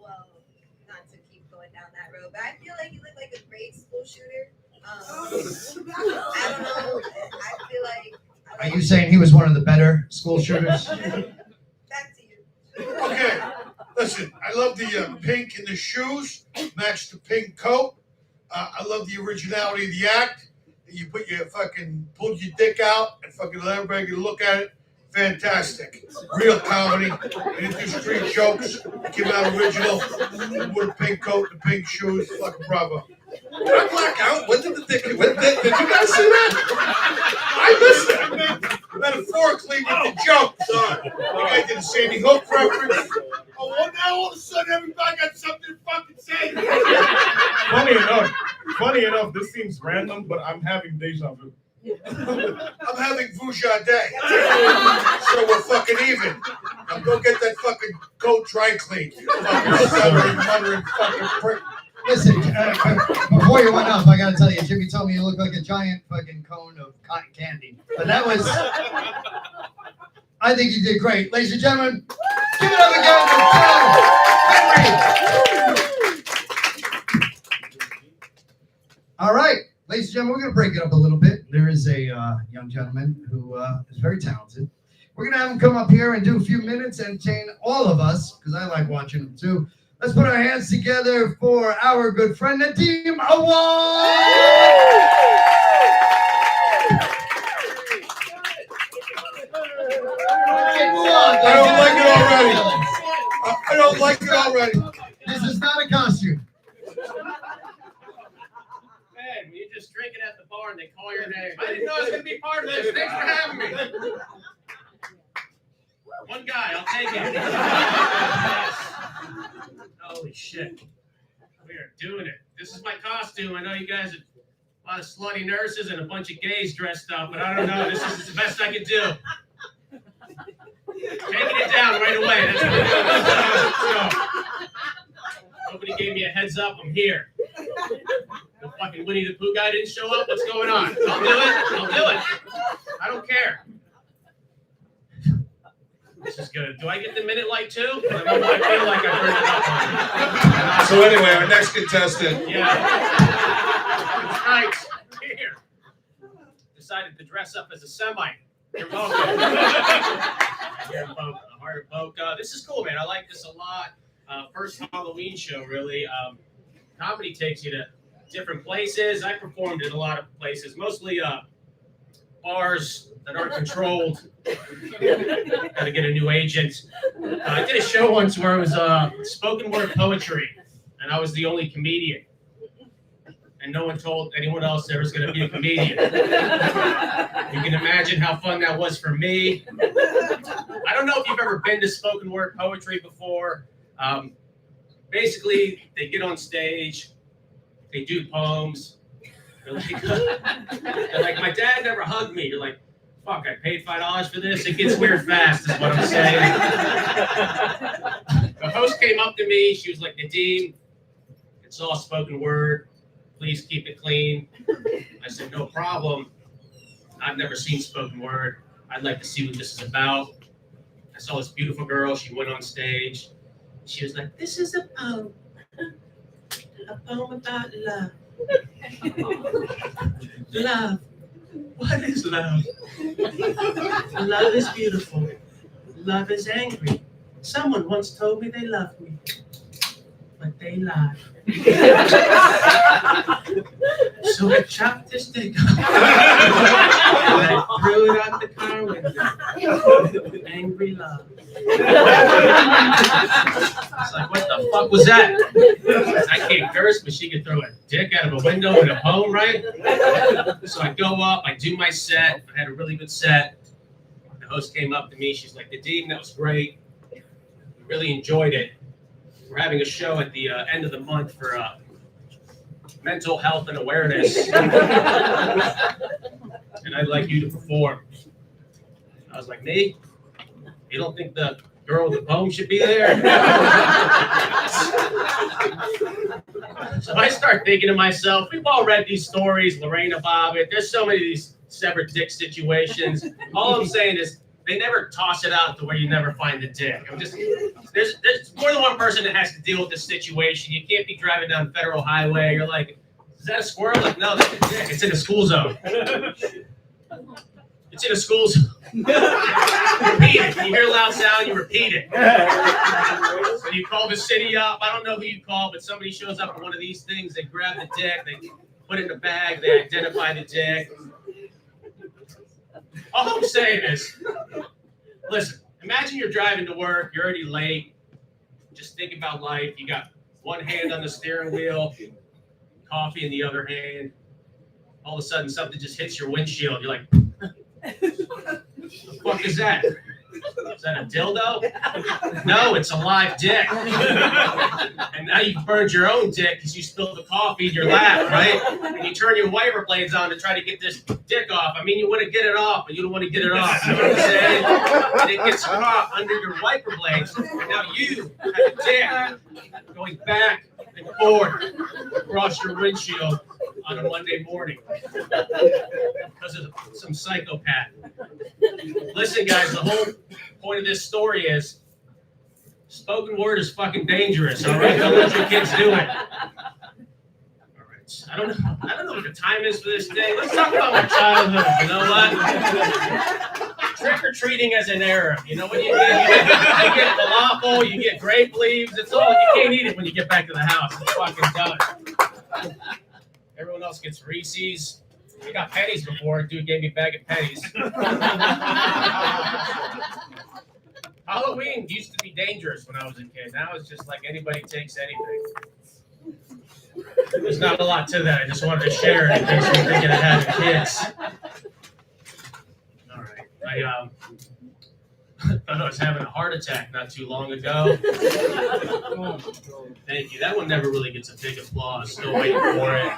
Speaker 5: Well, not to keep going down but I feel like you look like a great school shooter. I don't know. I feel like.
Speaker 3: Are you saying he was one of the better school shooters?
Speaker 5: Back to you.
Speaker 4: Okay, listen, I love the pink in the shoes, match the pink coat. I love the originality of the act. You put your fucking, pulled your dick out and fucking let everybody look at it. Fantastic. Real comedy. You didn't do street jokes. Came out original. With a pink coat and pink shoes. Fucking bravo.
Speaker 1: Did I black out? When did the dick? Did you guys see that?
Speaker 4: I missed that. Metaphorically with the joke. Sorry. You guys did a Sandy Hook reference. Oh, well, now all of a sudden everybody got something to fucking say.
Speaker 8: Funny enough, this seems random, but I'm having deja vu.
Speaker 4: I'm having Vujade. So we're fucking even. Now go get that fucking coat dry cleaned. Fucking stuttering, muttering fucking prick.
Speaker 3: Listen, before you went up, I gotta tell you, Jimmy told me you look like a giant fucking cone of cotton candy. But that was, I think you did great. Ladies and gentlemen, give it up again for Henry. All right, ladies and gentlemen, we're gonna break it up a little bit. There is a young gentleman who is very talented. We're gonna have him come up here and do a few minutes, entertain all of us, because I like watching him too. Let's put our hands together for our good friend Nadim Awad!
Speaker 4: I don't like it already.
Speaker 3: This is not a costume.
Speaker 9: Man, you're just drinking at the bar and they call your name. I didn't know I was going to be part of this. Thanks for having me. One guy, I'll take it. Holy shit. We are doing it. This is my costume. I know you guys are a lot of slutty nurses and a bunch of gays dressed up, but I don't know. This is the best I can do. Taking it down right away. That's what it is. Let's go. Nobody gave me a heads up. I'm here. The fucking Winnie the Pooh guy didn't show up. What's going on? I'll do it. I don't care. This is good. Do I get the minute light too? I feel like I heard it up.
Speaker 1: So anyway, our next contestant.
Speaker 9: Yeah. Right here. Decided to dress up as a Semite. You're welcome. Here in Boca, the heart of Boca. This is cool, man. I like this a lot. First Halloween show, really. Comedy takes you to different places. I performed in a lot of places, mostly bars that aren't controlled. Gotta get a new agent. I did a show once where it was spoken word poetry, and I was the only comedian. And no one told anyone else there was going to be a comedian. You can imagine how fun that was for me. I don't know if you've ever been to spoken word poetry before. Basically, they get on stage, they do poems. They're like, my dad never hugged me. You're like, fuck, I paid $5 for this. It gets weird fast, is what I'm saying. The host came up to me. She was like, Nadim, it's all spoken word. Please keep it clean. I said, no problem. I've never seen spoken word. I'd like to see what this is about. I saw this beautiful girl. She went on stage. She was like, this is a poem. A poem about love. Love. What is love? Love is beautiful. Love is angry. Someone once told me they loved me, but they lied. So I chopped this dick off and I threw it out the car window. Angry love. It's like, what the fuck was that? I can't curse, but she could throw a dick out of a window in a poem, right? So I go up, I do my set. I had a really good set. The host came up to me. She's like, Nadim, that was great. We really enjoyed it. We're having a show at the end of the month for mental health and awareness. And I'd like you to perform. I was like, me? You don't think the girl with the poem should be there? So I start thinking to myself, we've all read these stories, Lorena Bobbitt. There's so many of these severed dick situations. All I'm saying is, they never toss it out to where you never find the dick. There's more than one person that has to deal with this situation. You can't be driving down Federal Highway. You're like, is that a squirrel? Like, no, that's a dick. It's in a school zone. It's in a school zone. Repeat it. When you hear a loud sound, you repeat it. So you call the city up. I don't know who you call, but somebody shows up with one of these things. They grab the dick. They put it in a bag. They identify the dick. All I'm saying is, listen, imagine you're driving to work. You're already late. Just think about life. You got one hand on the steering wheel, coffee in the other hand. All of a sudden, something just hits your windshield. You're like, what the fuck is that? Is that a dildo? No, it's a live dick. And now you've burned your own dick because you spilled the coffee in your lap, right? And you turn your wiper blades on to try to get this dick off. I mean, you want to get it off, but you don't want to get it off. You know what I'm saying? And it gets caught under your wiper blades. And now you have a dick going back and forth across your windshield on a Monday morning because of some psychopath. Listen, guys, the whole point of this story is spoken word is fucking dangerous, all right? Don't let your kids do it. All right. I don't know what the time is for this day. Let's talk about my childhood. You know what? Trick-or-treating as an Arab. You know what you get falafel, you get grape leaves. It's all, you can't eat it when you get back to the house. It's fucking done. Everyone else gets Reese's. I got pennies before. Dude gave me a bag of pennies. Halloween used to be dangerous when I was a kid. Now it's just like anybody takes anything. There's not a lot to that. I just wanted to share it in case you're thinking of having kids. All right. I thought I was having a heart attack not too long ago. Thank you. That one never really gets a big applause. Still waiting for it.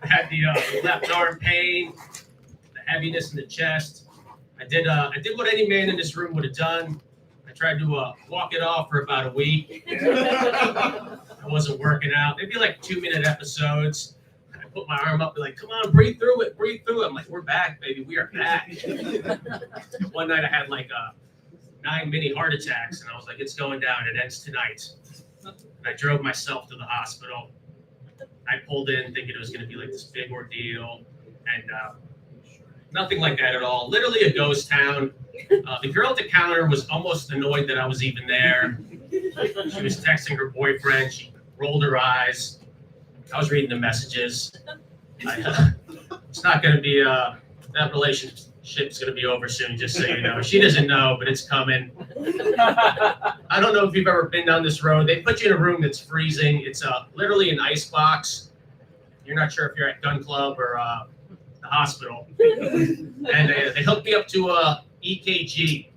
Speaker 9: I had the left arm pain, the heaviness in the chest. I did what any man in this room would have done. I tried to walk it off for about a week. I wasn't working out. They'd be like 2-minute episodes. I put my arm up, be like, come on, breathe through it, breathe through it. I'm like, we're back, baby. We are back. One night I had like 9 mini heart attacks, and I was like, it's going down. It ends tonight. And I drove myself to the hospital. I pulled in thinking it was going to be like this big ordeal, and nothing like that at all. Literally a ghost town. The girl at the counter was almost annoyed that I was even there. She was texting her boyfriend. She rolled her eyes. I was reading the messages. It's not going to be that relationship's going to be over soon, just so you know. She doesn't know, but it's coming. I don't know if you've ever been down this road. They put you in a room that's freezing. It's literally an ice box. You're not sure if you're at gun club or the hospital. And they hooked me up to a EKG.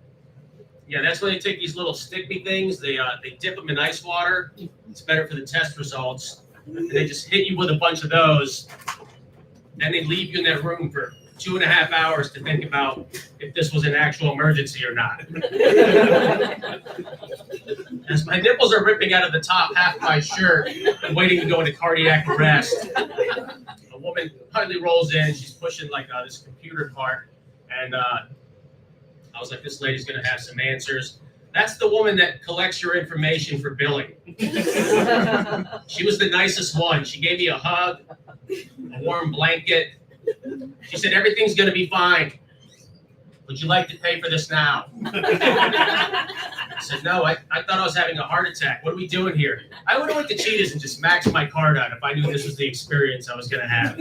Speaker 9: Yeah, that's why they take these little sticky things. They dip them in ice water. It's better for the test results. And they just hit you with a bunch of those. Then they leave you in that room for 2.5 hours to think about if this was an actual emergency or not. As my nipples are ripping out of the top half of my shirt and waiting to go into cardiac arrest, a woman finally rolls in. She's pushing like this computer cart, and I was like, this lady's gonna have some answers. That's the woman that collects your information for billing. She was the nicest one. She gave me a hug, a warm blanket. She said, everything's going to be fine. Would you like to pay for this now? I said, no, I thought I was having a heart attack. What are we doing here? I would have went to Cheetah's and just maxed my card out if I knew this was the experience I was going to have.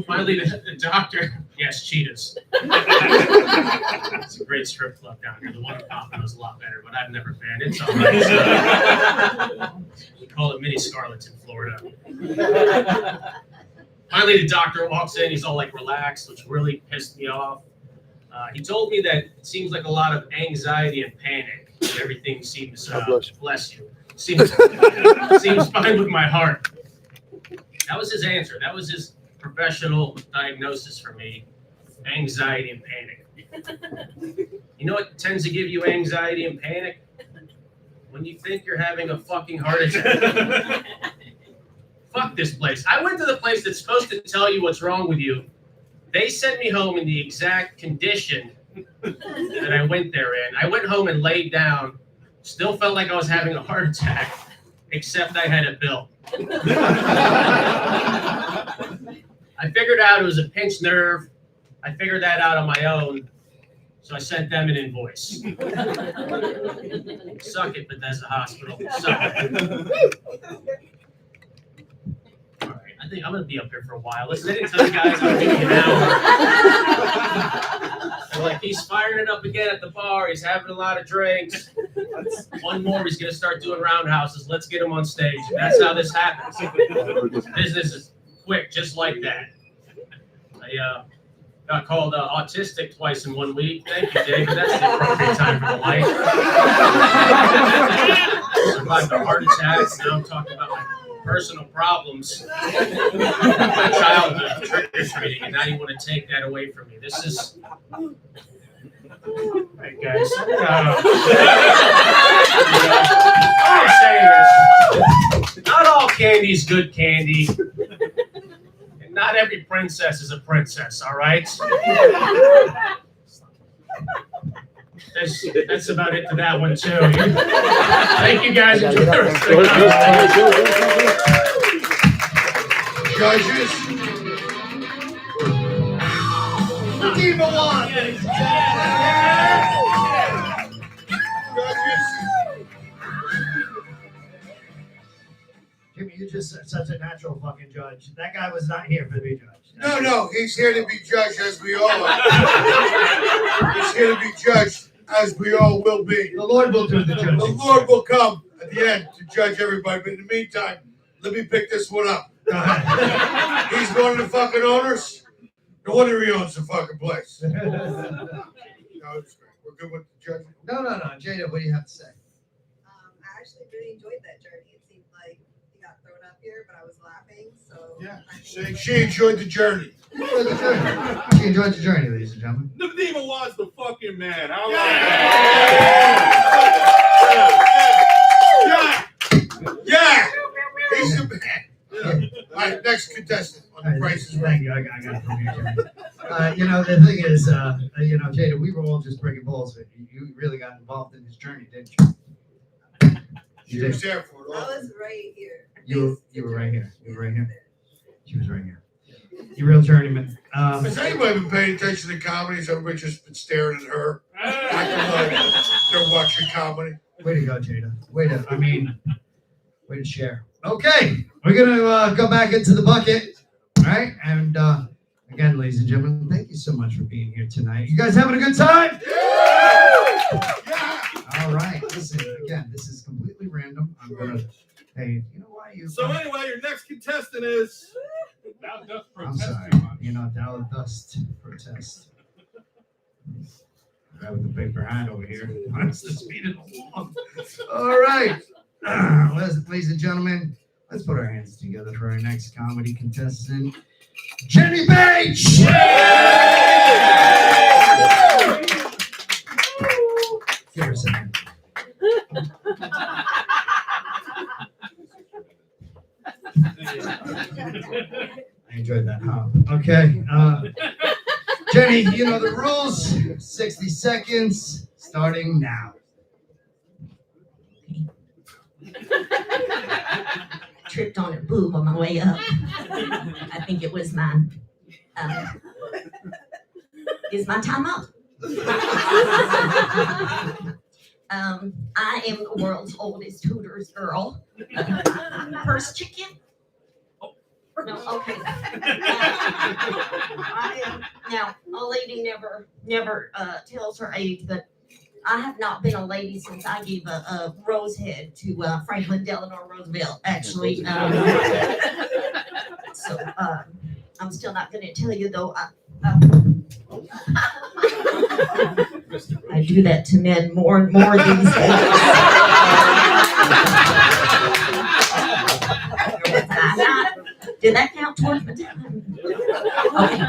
Speaker 9: Finally, the doctor, yes, Cheetah's. It's a great strip club down here. The one in Compton was a lot better, but I've never been. It's all right. We call it Mini Scarlets in Florida. Finally, the doctor walks in. He's all like relaxed, which really pissed me off. He told me that it seems like a lot of anxiety and panic. Everything seems, bless you, seems fine with my heart. That was his answer. That was his professional diagnosis for me. Anxiety and panic. You know what tends to give you anxiety and panic? When you think you're having a fucking heart attack. Fuck this place. I went to the place that's supposed to tell you what's wrong with you. They sent me home in the exact condition that I went there in. I went home and laid down. Still felt like I was having a heart attack, except I had a bill. I figured out it was a pinched nerve. I figured that out on my own, so I sent them an invoice. Suck it, Bethesda Hospital. Suck it. All right, I think I'm gonna be up here for a while. Listen, I didn't tell you guys I'm giving you an hour. They're like, he's firing it up again at the bar. He's having a lot of drinks. One more, he's gonna start doing roundhouses. Let's get him on stage. And that's how this happens. Business is quick, just like that. I got called autistic twice in 1 week. Thank you, David. That's the appropriate time for the light. Survived a heart attack. Now I'm talking about my personal problems. My childhood, trick-or-treating, and now you want to take that away from me. This is... Hey, guys. All I'm saying is, not all candy's good candy. Not every princess is a princess, all right? That's about it to that one, too. Thank you, guys. Enjoy the rest of the
Speaker 4: Judges.
Speaker 3: Diva one.
Speaker 4: Judges.
Speaker 3: Jimmy, you're just such a natural fucking judge. That guy was not here to be judged.
Speaker 4: No, he's here to be judged as we all are. He's here to be judged as we all will be.
Speaker 3: The Lord will do the judging.
Speaker 4: The Lord will come at the end to judge everybody. But in the meantime, let me pick this one up.
Speaker 3: Go ahead.
Speaker 4: He's one of the fucking owners. No wonder he owns the fucking place. No, it's great. We're good with the judging.
Speaker 3: No. Jada, what do you have to say?
Speaker 5: I actually really enjoyed that journey. It seemed like he got thrown up here, but I was laughing. So
Speaker 4: Yeah.
Speaker 5: I think
Speaker 4: She enjoyed the journey.
Speaker 3: She enjoyed the journey, ladies and gentlemen.
Speaker 1: The Diva was the fucking man. How
Speaker 4: Yeah. He's the man. All right, next contestant on the Price is Right.
Speaker 3: Thank you. I got it from you, Jimmy. The thing is, Jada, we were all just breaking balls. But you really got involved in this journey, didn't you?
Speaker 4: She was there for it
Speaker 5: I
Speaker 4: all.
Speaker 5: was right here.
Speaker 3: You were right here. You were right here. She was right here. You real journeyman.
Speaker 4: Has anybody been paying attention to comedy? Has everybody just been staring at her? Acting like they're watching comedy?
Speaker 3: Way to go, Jada. Way to share. Okay, we're gonna go back into the bucket. All right, and again, ladies and gentlemen, thank you so much for being here tonight. You guys having a good time?
Speaker 4: Yeah.
Speaker 3: All right. Listen, again, this is completely random. I'm gonna. Hey, you know why you?
Speaker 1: So anyway, your next contestant is. Thou dost
Speaker 3: I'm
Speaker 1: protest
Speaker 3: sorry.
Speaker 1: too much.
Speaker 3: Thou dost protest. Guy with the paper hat over here. Wants to speed it along. All right. Ladies and gentlemen, let's put our hands together for our next comedy contestant, Jenny Page. Give her a second. I enjoyed that, huh? Okay. Jenny, you know the rules. 60 seconds, starting now.
Speaker 2: Tripped on a boob on my way up. I think it was mine. Is my time up? I am the world's oldest Hooters girl. First chicken? No, okay. I am, now, a lady never tells her age, but I have not been a lady since I gave a rose head to Franklin Delano Roosevelt, actually. So I'm still not going to tell you, though. I do that to men more and more these days. Did that count towards my time? Okay.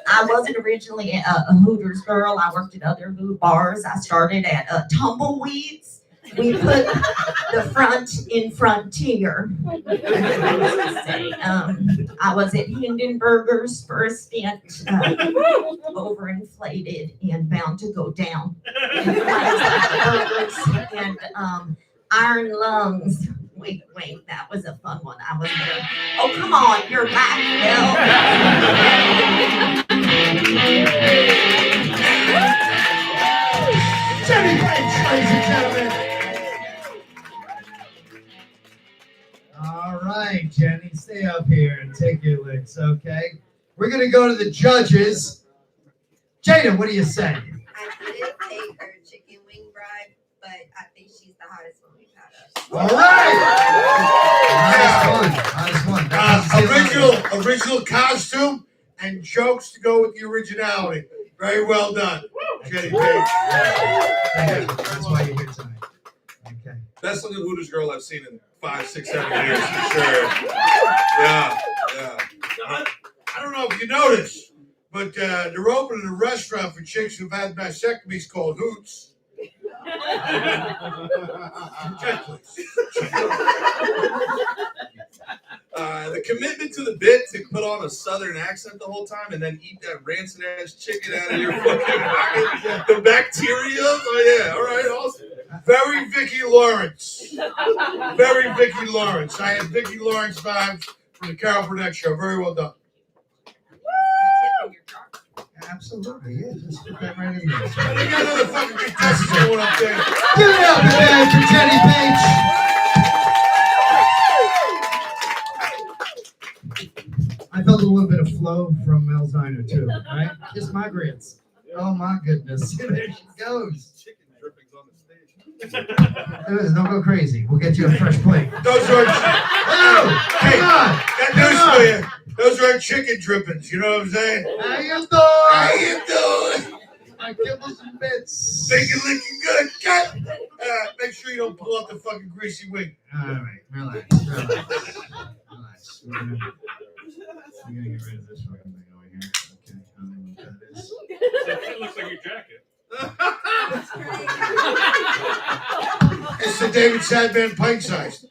Speaker 2: I wasn't originally a Hooters girl. I worked at other food bars. I started at Tumbleweeds.
Speaker 10: We put the front in frontier. I was at Hindenburger's for a stint, overinflated and bound to go down. And flames like the burgers and iron lungs. Wait, that was a fun one. I was there. Oh, come on, you're back, Bill.
Speaker 3: Jenny Page, ladies and gentlemen. All right, Jenny, stay up here and take your licks, okay? We're gonna go to the judges. Jada, what do you say?
Speaker 5: I didn't pay her chicken wing bribe, but I think she's the hottest one we've had up.
Speaker 3: All right. Hottest one.
Speaker 4: Original costume and jokes to go with the originality. Very well done, Jenny Page.
Speaker 3: Thank you. That's why you're here tonight. Okay.
Speaker 1: Best looking Hooters girl I've seen in 5, 6, 7 years for sure. Yeah.
Speaker 4: I don't know if you noticed, but they're opening a restaurant for chicks who've had mastectomies called Hoots. Check, please.
Speaker 1: The commitment to the bit to put on a southern accent the whole time and then eat that rancid ass chicken out of your fucking pocket. The bacteria. Oh yeah. All right. Awesome.
Speaker 4: Very Vicki Lawrence. Very Vicki Lawrence. I had Vicki Lawrence vibes from the Carol Burnett show. Very well done.
Speaker 3: Absolutely, yeah. Just put that right in there.
Speaker 4: They got another fucking contestant going up there.
Speaker 3: Give it up again for Jenny Page. I felt a little bit of flow from Mel's Diner too, right? Kiss my grits. Oh my goodness. There she goes.
Speaker 1: Chicken drippings on the stage.
Speaker 3: Don't go crazy. We'll get you a fresh plate.
Speaker 4: Those are
Speaker 3: Hey, come on.
Speaker 4: got news for you. Those are chicken drippings. You know what I'm saying?
Speaker 3: How you doing?
Speaker 4: How you doing?
Speaker 3: My kibbles and bits.
Speaker 4: Thinking looking good, cut. Make sure you don't pull out the fucking greasy wing.
Speaker 3: All right, relax. We're gonna get rid of this fucking thing over here. Okay, I don't know what that is.
Speaker 9: That looks like your jacket.
Speaker 4: It's the David Sadman pint size.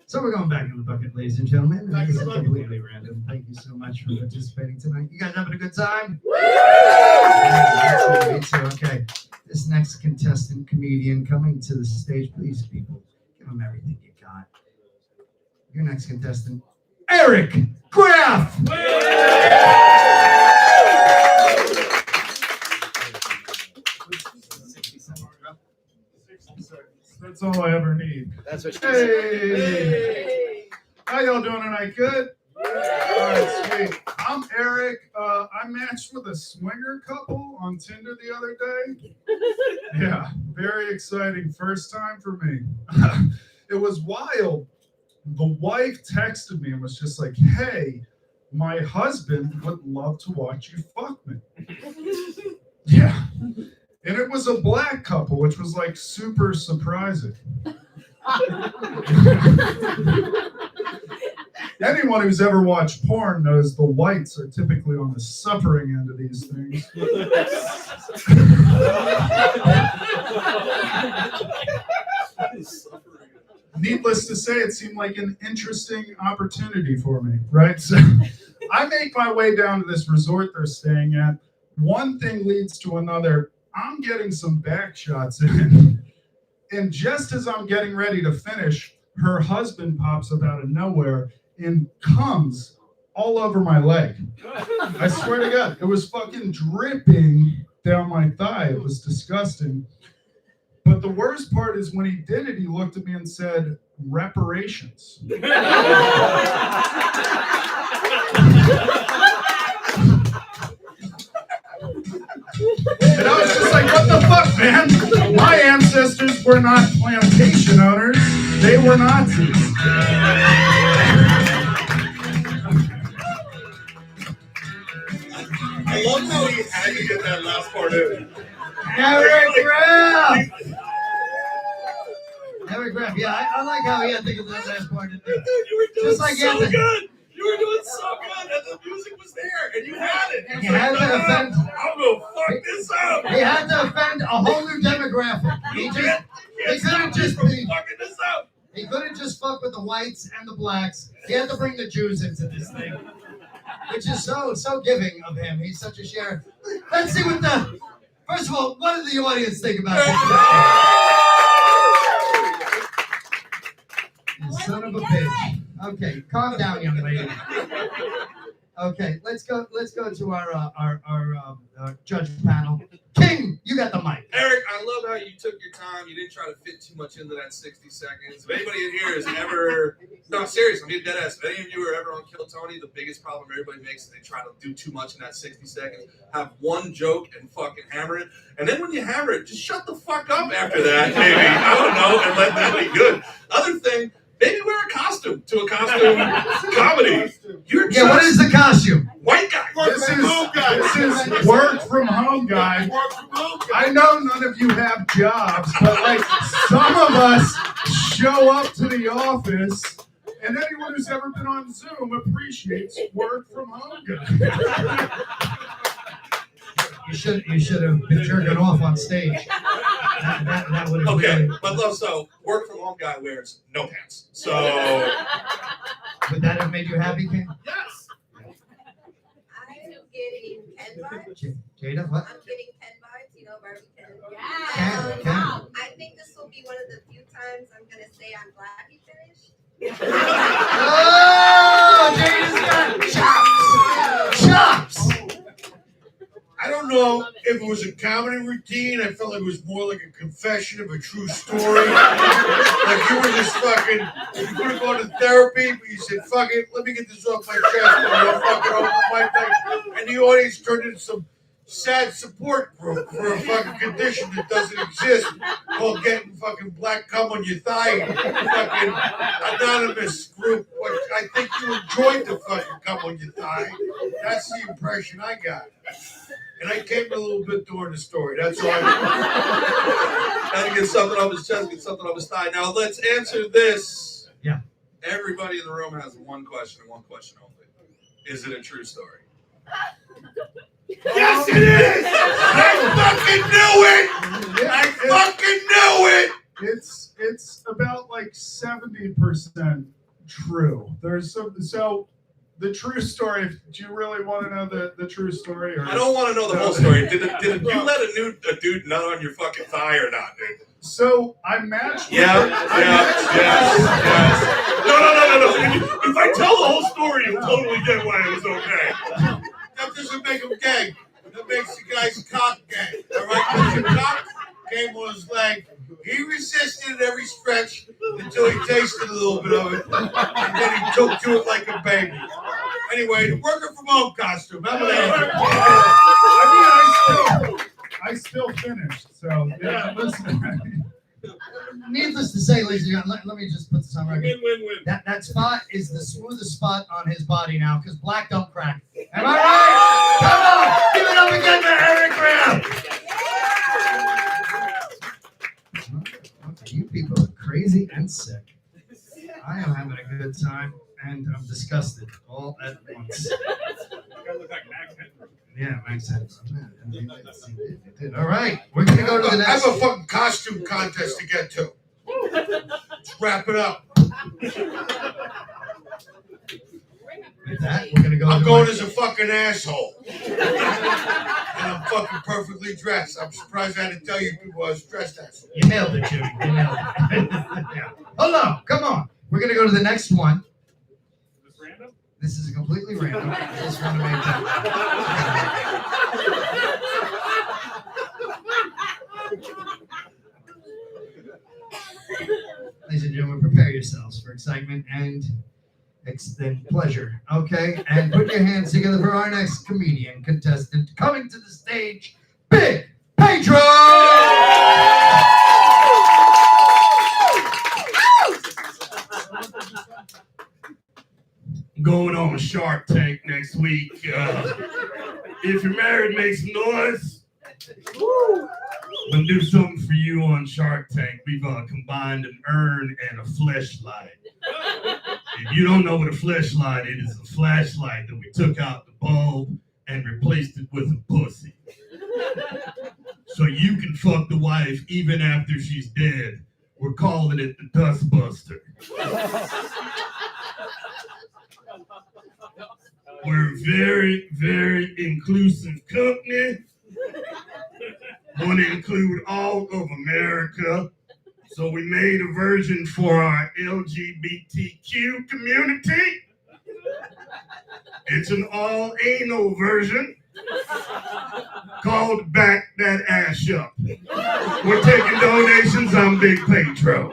Speaker 3: So we're going back in the bucket, ladies and gentlemen. And this is completely random. Thank you so much for participating tonight. You guys having a good time? Me too. Okay. This next contestant, comedian, coming to the stage, please, people, give him everything you got. Your next contestant, Eric Graff.
Speaker 8: That's all I ever need.
Speaker 6: That's what she
Speaker 8: Hey! How y'all doing tonight? Good? All right, sweet. I'm Eric. I matched with a swinger couple on Tinder the other day. Yeah, very exciting. First time for me. It was wild. The wife texted me and was just like, hey, my husband would love to watch you fuck me. Yeah. And it was a black couple, which was like super surprising. Anyone who's ever watched porn knows the whites are typically on the suffering end of these things. Needless to say, it seemed like an interesting opportunity for me, right? So I make my way down to this resort they're staying at. One thing leads to another. I'm getting some back shots in. And just as I'm getting ready to finish, her husband pops up out of nowhere and comes all over my leg. I swear to God, it was fucking dripping down my thigh. It was disgusting. But the worst part is when he did it, he looked at me and said, reparations. And I was just like, what the fuck, man? My ancestors were not plantation owners. They were Nazis.
Speaker 1: I love how he had to get that last part in.
Speaker 3: Eric Graff! Eric Graff, yeah, I like how he had to get that last part in there.
Speaker 1: Dude, you were doing
Speaker 3: Just like
Speaker 1: so
Speaker 3: Anthony.
Speaker 1: good. You You were doing so good, and the music was there, and you had it.
Speaker 3: He had to offend.
Speaker 1: I'm gonna fuck this up.
Speaker 3: He had to offend a whole new demographic. He couldn't just be
Speaker 1: fucking this up.
Speaker 3: He couldn't just fuck with the whites and the blacks. He had to bring the Jews into this thing, which is so giving of him. He's such a sharer. Let's see what the. First of all, what did the audience think about this? You son of a bitch. Okay, calm down, young lady. Okay, let's go to our judge panel. King, you got the mic.
Speaker 1: Eric, I love how you took your time. You didn't try to fit too much into that 60 seconds. If anybody in here has ever, no, serious, I'm being dead ass. If any of you are ever on Kill Tony, the biggest problem everybody makes is they try to do too much in that 60 seconds. Have one joke and fucking hammer it. And then when you hammer it, just shut the fuck up after that, maybe. I don't know, and let that be good. Other thing, maybe wear a costume to a costume comedy.
Speaker 3: Yeah, what is the costume?
Speaker 1: White guy.
Speaker 8: This is work from home, guy. I know none of you have jobs, but like some of us show up to the office, and anyone who's ever been on Zoom appreciates work from home guy.
Speaker 3: You should have been jerking off on stage. That would have
Speaker 1: Okay,
Speaker 3: really,
Speaker 1: but love, so work from home guy wears no pants. So
Speaker 3: would that have made you happy, King?
Speaker 1: yes.
Speaker 5: I'm getting 10 vibes.
Speaker 3: Jada, what?
Speaker 5: I'm getting 10 vibes, you know, Barbie 10.
Speaker 3: Ken, Ken.
Speaker 5: I think this will be one of the few times I'm going to say I'm glad he finished.
Speaker 3: Oh, Jada's got chops! Chops!
Speaker 4: I don't know if it was a comedy routine. I felt like it was more like a confession of a true story. Like you were just fucking, you could have gone to therapy, but you said, fuck it, let me get this off my chest. And you'll fucking open my thing. And the audience turned into some sad support group for a fucking condition that doesn't exist called getting fucking black cum on your thigh. Fucking anonymous group. Which I think you enjoyed the fucking cum on your thigh. That's the impression I got. And I came a little bit during the story. That's all I
Speaker 1: Had to get something off his chest, get something off his thigh. Now let's answer this.
Speaker 3: Yeah.
Speaker 1: Everybody in the room has one question and one question only. Is it a true story?
Speaker 4: Yes, it is! I fucking knew it! I fucking knew it!
Speaker 8: It's about like 70% true. There's some so. The true story. Do you really want to know the true story? Or
Speaker 1: I don't want to know the whole story. Did you let a dude nut on your fucking thigh or not, dude?
Speaker 8: So I matched.
Speaker 1: Yes. No. If I tell the whole story, you'll totally get why it was okay.
Speaker 4: That doesn't make him gay. That makes the guy's cock gay. All right? His cock came on his leg. He resisted at every stretch until he tasted a little bit of it. And then he took to it like a baby. Anyway, the worker from home costume. How about that?
Speaker 8: I mean, I still finished. So yeah, listen.
Speaker 3: Needless to say, ladies and gentlemen, let me just put this on record.
Speaker 1: Win.
Speaker 3: That spot is the smoothest spot on his body now, because black don't crack. Am I right? Come on! Give it up again for Eric Graham! You people are crazy and sick. I am having a good time, and I'm disgusted all at once. Yeah, makes sense. All right, we're going to go to the
Speaker 4: I
Speaker 3: next.
Speaker 4: have a fucking costume contest to get to. Let's wrap it up.
Speaker 3: With that, we're going to go
Speaker 4: I'm
Speaker 3: to
Speaker 4: going
Speaker 3: my-
Speaker 4: as a fucking asshole. And I'm fucking perfectly dressed. I'm surprised I didn't tell you people I was dressed as.
Speaker 3: You nailed it, Jimmy. You nailed it. Yeah. Hold on. Come on. We're going to go to the next one. This is completely random. I just want to make that. Ladies and gentlemen, prepare yourselves for excitement and pleasure. Okay? And put your hands together for our next comedian contestant coming to the stage, Big Pedro!
Speaker 11: Going on Shark Tank next week. If you're married, make some noise. We're gonna do something for you on Shark Tank. We've combined an urn and a fleshlight. If you don't know what a fleshlight is, it's a flashlight that we took out the bulb and replaced it with a pussy. So you can fuck the wife even after she's dead. We're calling it the Dustbuster. We're a very, very inclusive company. Want to include all of America. So we made a version for our LGBTQ community. It's an all anal version called Back That Ass Up. We're taking donations on Big Patro.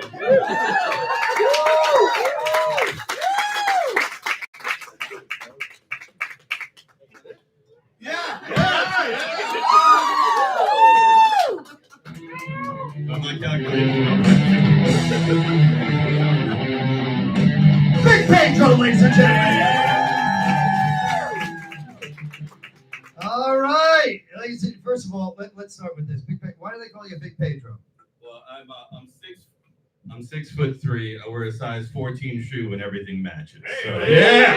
Speaker 3: Big Pedro, ladies and gentlemen. All right. First of all, let's start with this. Why do they call you Big Pedro?
Speaker 12: Well, I'm 6'3". I wear a size 14 shoe and everything matches. So,
Speaker 11: Yeah.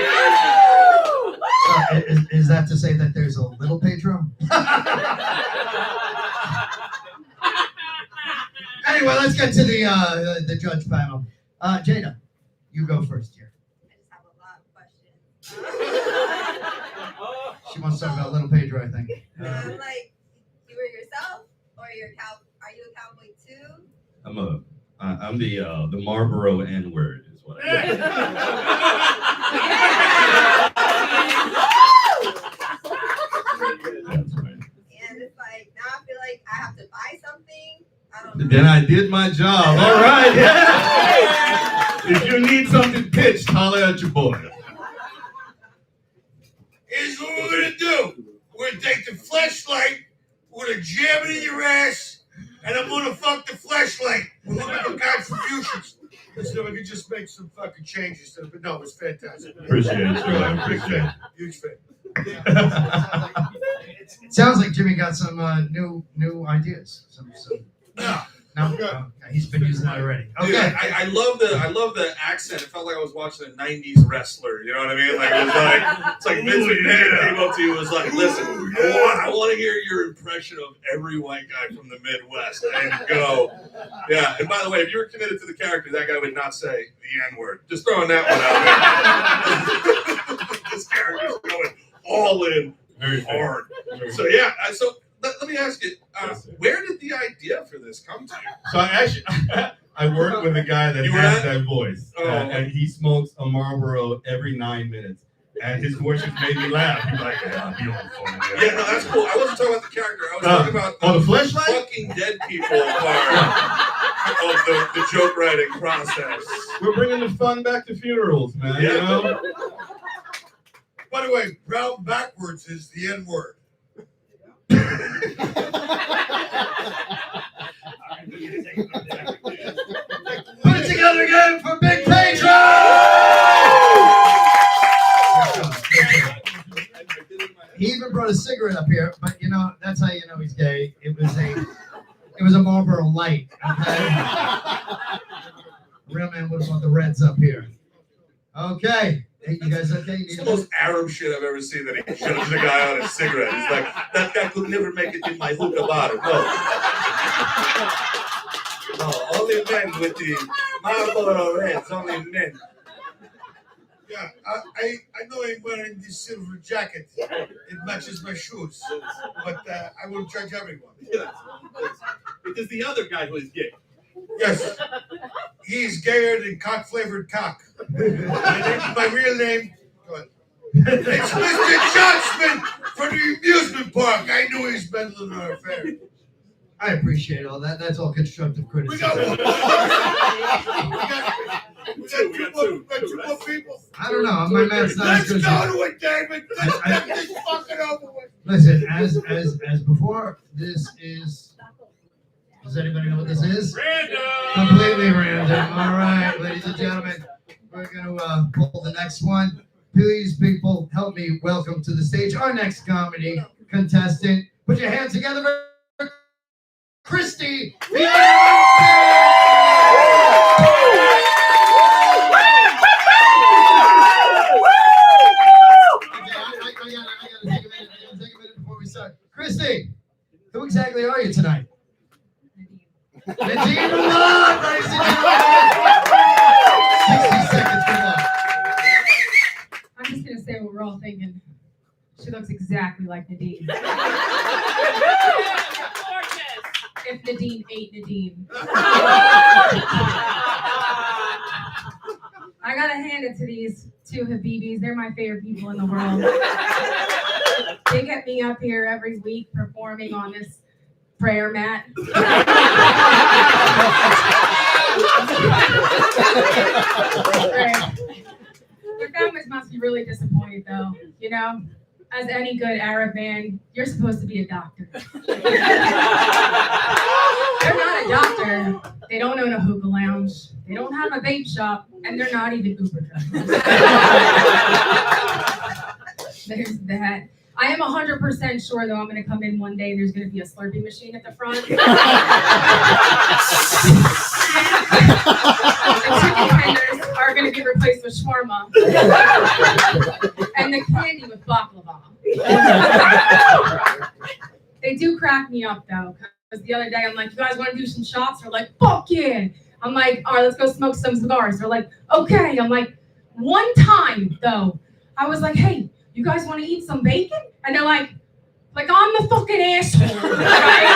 Speaker 3: Is that to say that there's a little Pedro? Anyway, let's get to the judge panel. Jada, you go first here.
Speaker 5: I just have a lot of questions.
Speaker 3: She wants to talk about little Pedro, I think.
Speaker 5: Like, you were yourself, or are you a cowboy too?
Speaker 12: I'm the Marlboro N-word is what I am. That's right.
Speaker 5: And it's like, now I feel like I have to buy something. I don't know.
Speaker 12: Then I did my job. All right, yeah. If you need something pitched, holler at your boy.
Speaker 4: Here's what we're gonna do. We're gonna take the fleshlight, we're gonna jam it in your ass, and I'm gonna fuck the fleshlight. We're looking for contributions. Listen, if you just make some fucking changes to it, but no, it's fantastic.
Speaker 12: Appreciate it.
Speaker 4: Big fan. Huge fan.
Speaker 3: It sounds like Jimmy got some new ideas. No, okay. He's been using that already. Okay.
Speaker 1: Dude, I love the accent. It felt like I was watching a '90s wrestler. You know what I mean? Like it was like it's like Vince McMahon came up to you and was like, "Listen, I want to hear your impression of every white guy from the Midwest." And go, yeah. And by the way, if you were committed to the character, that guy would not say the N-word. Just throwing that one out there. This character's going all in, very hard. So yeah. So let me ask you, where did the idea for this come to you?
Speaker 12: So I worked with a guy that has that voice, and he smokes a Marlboro every 9 minutes, and his voice just made me laugh. He's like, "Yeah, I'll be on the phone."
Speaker 1: Yeah, no, that's cool. I wasn't talking about the character. I was talking about
Speaker 12: the fleshlight?
Speaker 1: Fucking dead people part of the joke writing process.
Speaker 12: We're bringing the fun back to funerals, man.
Speaker 1: Yeah.
Speaker 12: You know?
Speaker 4: By the way, brown backwards is the N-word.
Speaker 3: Put it together again for Big Pedro! He even brought a cigarette up here, but you know that's how you know he's gay. It was a Marlboro Light. Okay? Real man would have brought the Reds up here. Okay. Hey, you guys okay?
Speaker 1: It's the most Arab shit I've ever seen that he shows the guy on a cigarette. He's like, that guy could never make it in my hookah bottle. No, only men with the Marlboro Reds, only men.
Speaker 4: Yeah, I know I'm wearing this silver jacket. It matches my shoes. But I will judge everyone.
Speaker 1: Yeah. Because the other guy was gay.
Speaker 4: Yes. He's gayer than cock-flavored cock. My real name, it's Mr. Judgment for the amusement park. I knew he was meddling in our affair.
Speaker 3: I appreciate all that. That's all constructive criticism.
Speaker 4: We got two more people.
Speaker 3: I don't know. My math's not as good.
Speaker 4: Let's go to it, David. Let's get this fucking over with.
Speaker 3: Listen, as before, this is. Does anybody know what this is?
Speaker 9: Random.
Speaker 3: Completely random. All right, ladies and gentlemen, we're going to pull the next one. Please, people, help me welcome to the stage our next comedy contestant. Put your hands together for Christy.
Speaker 13: She looks exactly like Nadine. If Nadine ate Nadine. I gotta hand it to these two Habibis. They're my favorite people in the world. They get me up here every week performing on this prayer mat. Their families must be really disappointed though, you know? As any good Arab man, you're supposed to be a doctor. They're not a doctor. They don't own a hookah lounge. They don't have a vape shop, and they're not even Uber drivers. There's that. I am 100% sure though I'm going to come in one day and there's going to be a Slurpee machine at the front. The chicken tenders are going to be replaced with shawarma. And the candy with baklava. They do crack me up though, because the other day I'm like, you guys want to do some shots? They're like, fuck yeah. I'm like, all right, let's go smoke some cigars. They're like, okay. I'm like, one time though, I was like, hey, you guys want to eat some bacon? And they're like I'm the fucking asshole. Right?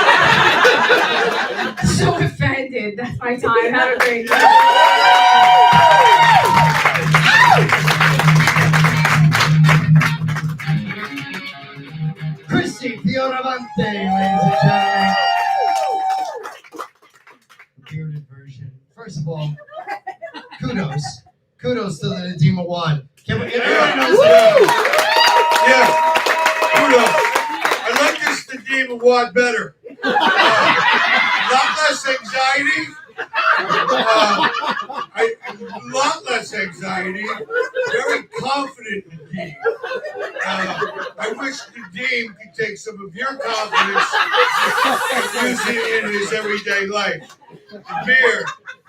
Speaker 13: So offended. That's my time. Have a great day.
Speaker 3: Chrissy Fioravante, ladies and gentlemen. Bearded version. First of all, kudos to the Nadim Awad. Can we, everybody knows that?
Speaker 4: Yeah, kudos. I like this Nadim Awad better. Lot less anxiety. A lot less anxiety. Very confident Nadim. I wish Nadim could take some of your confidence and use it in his everyday life. The beer,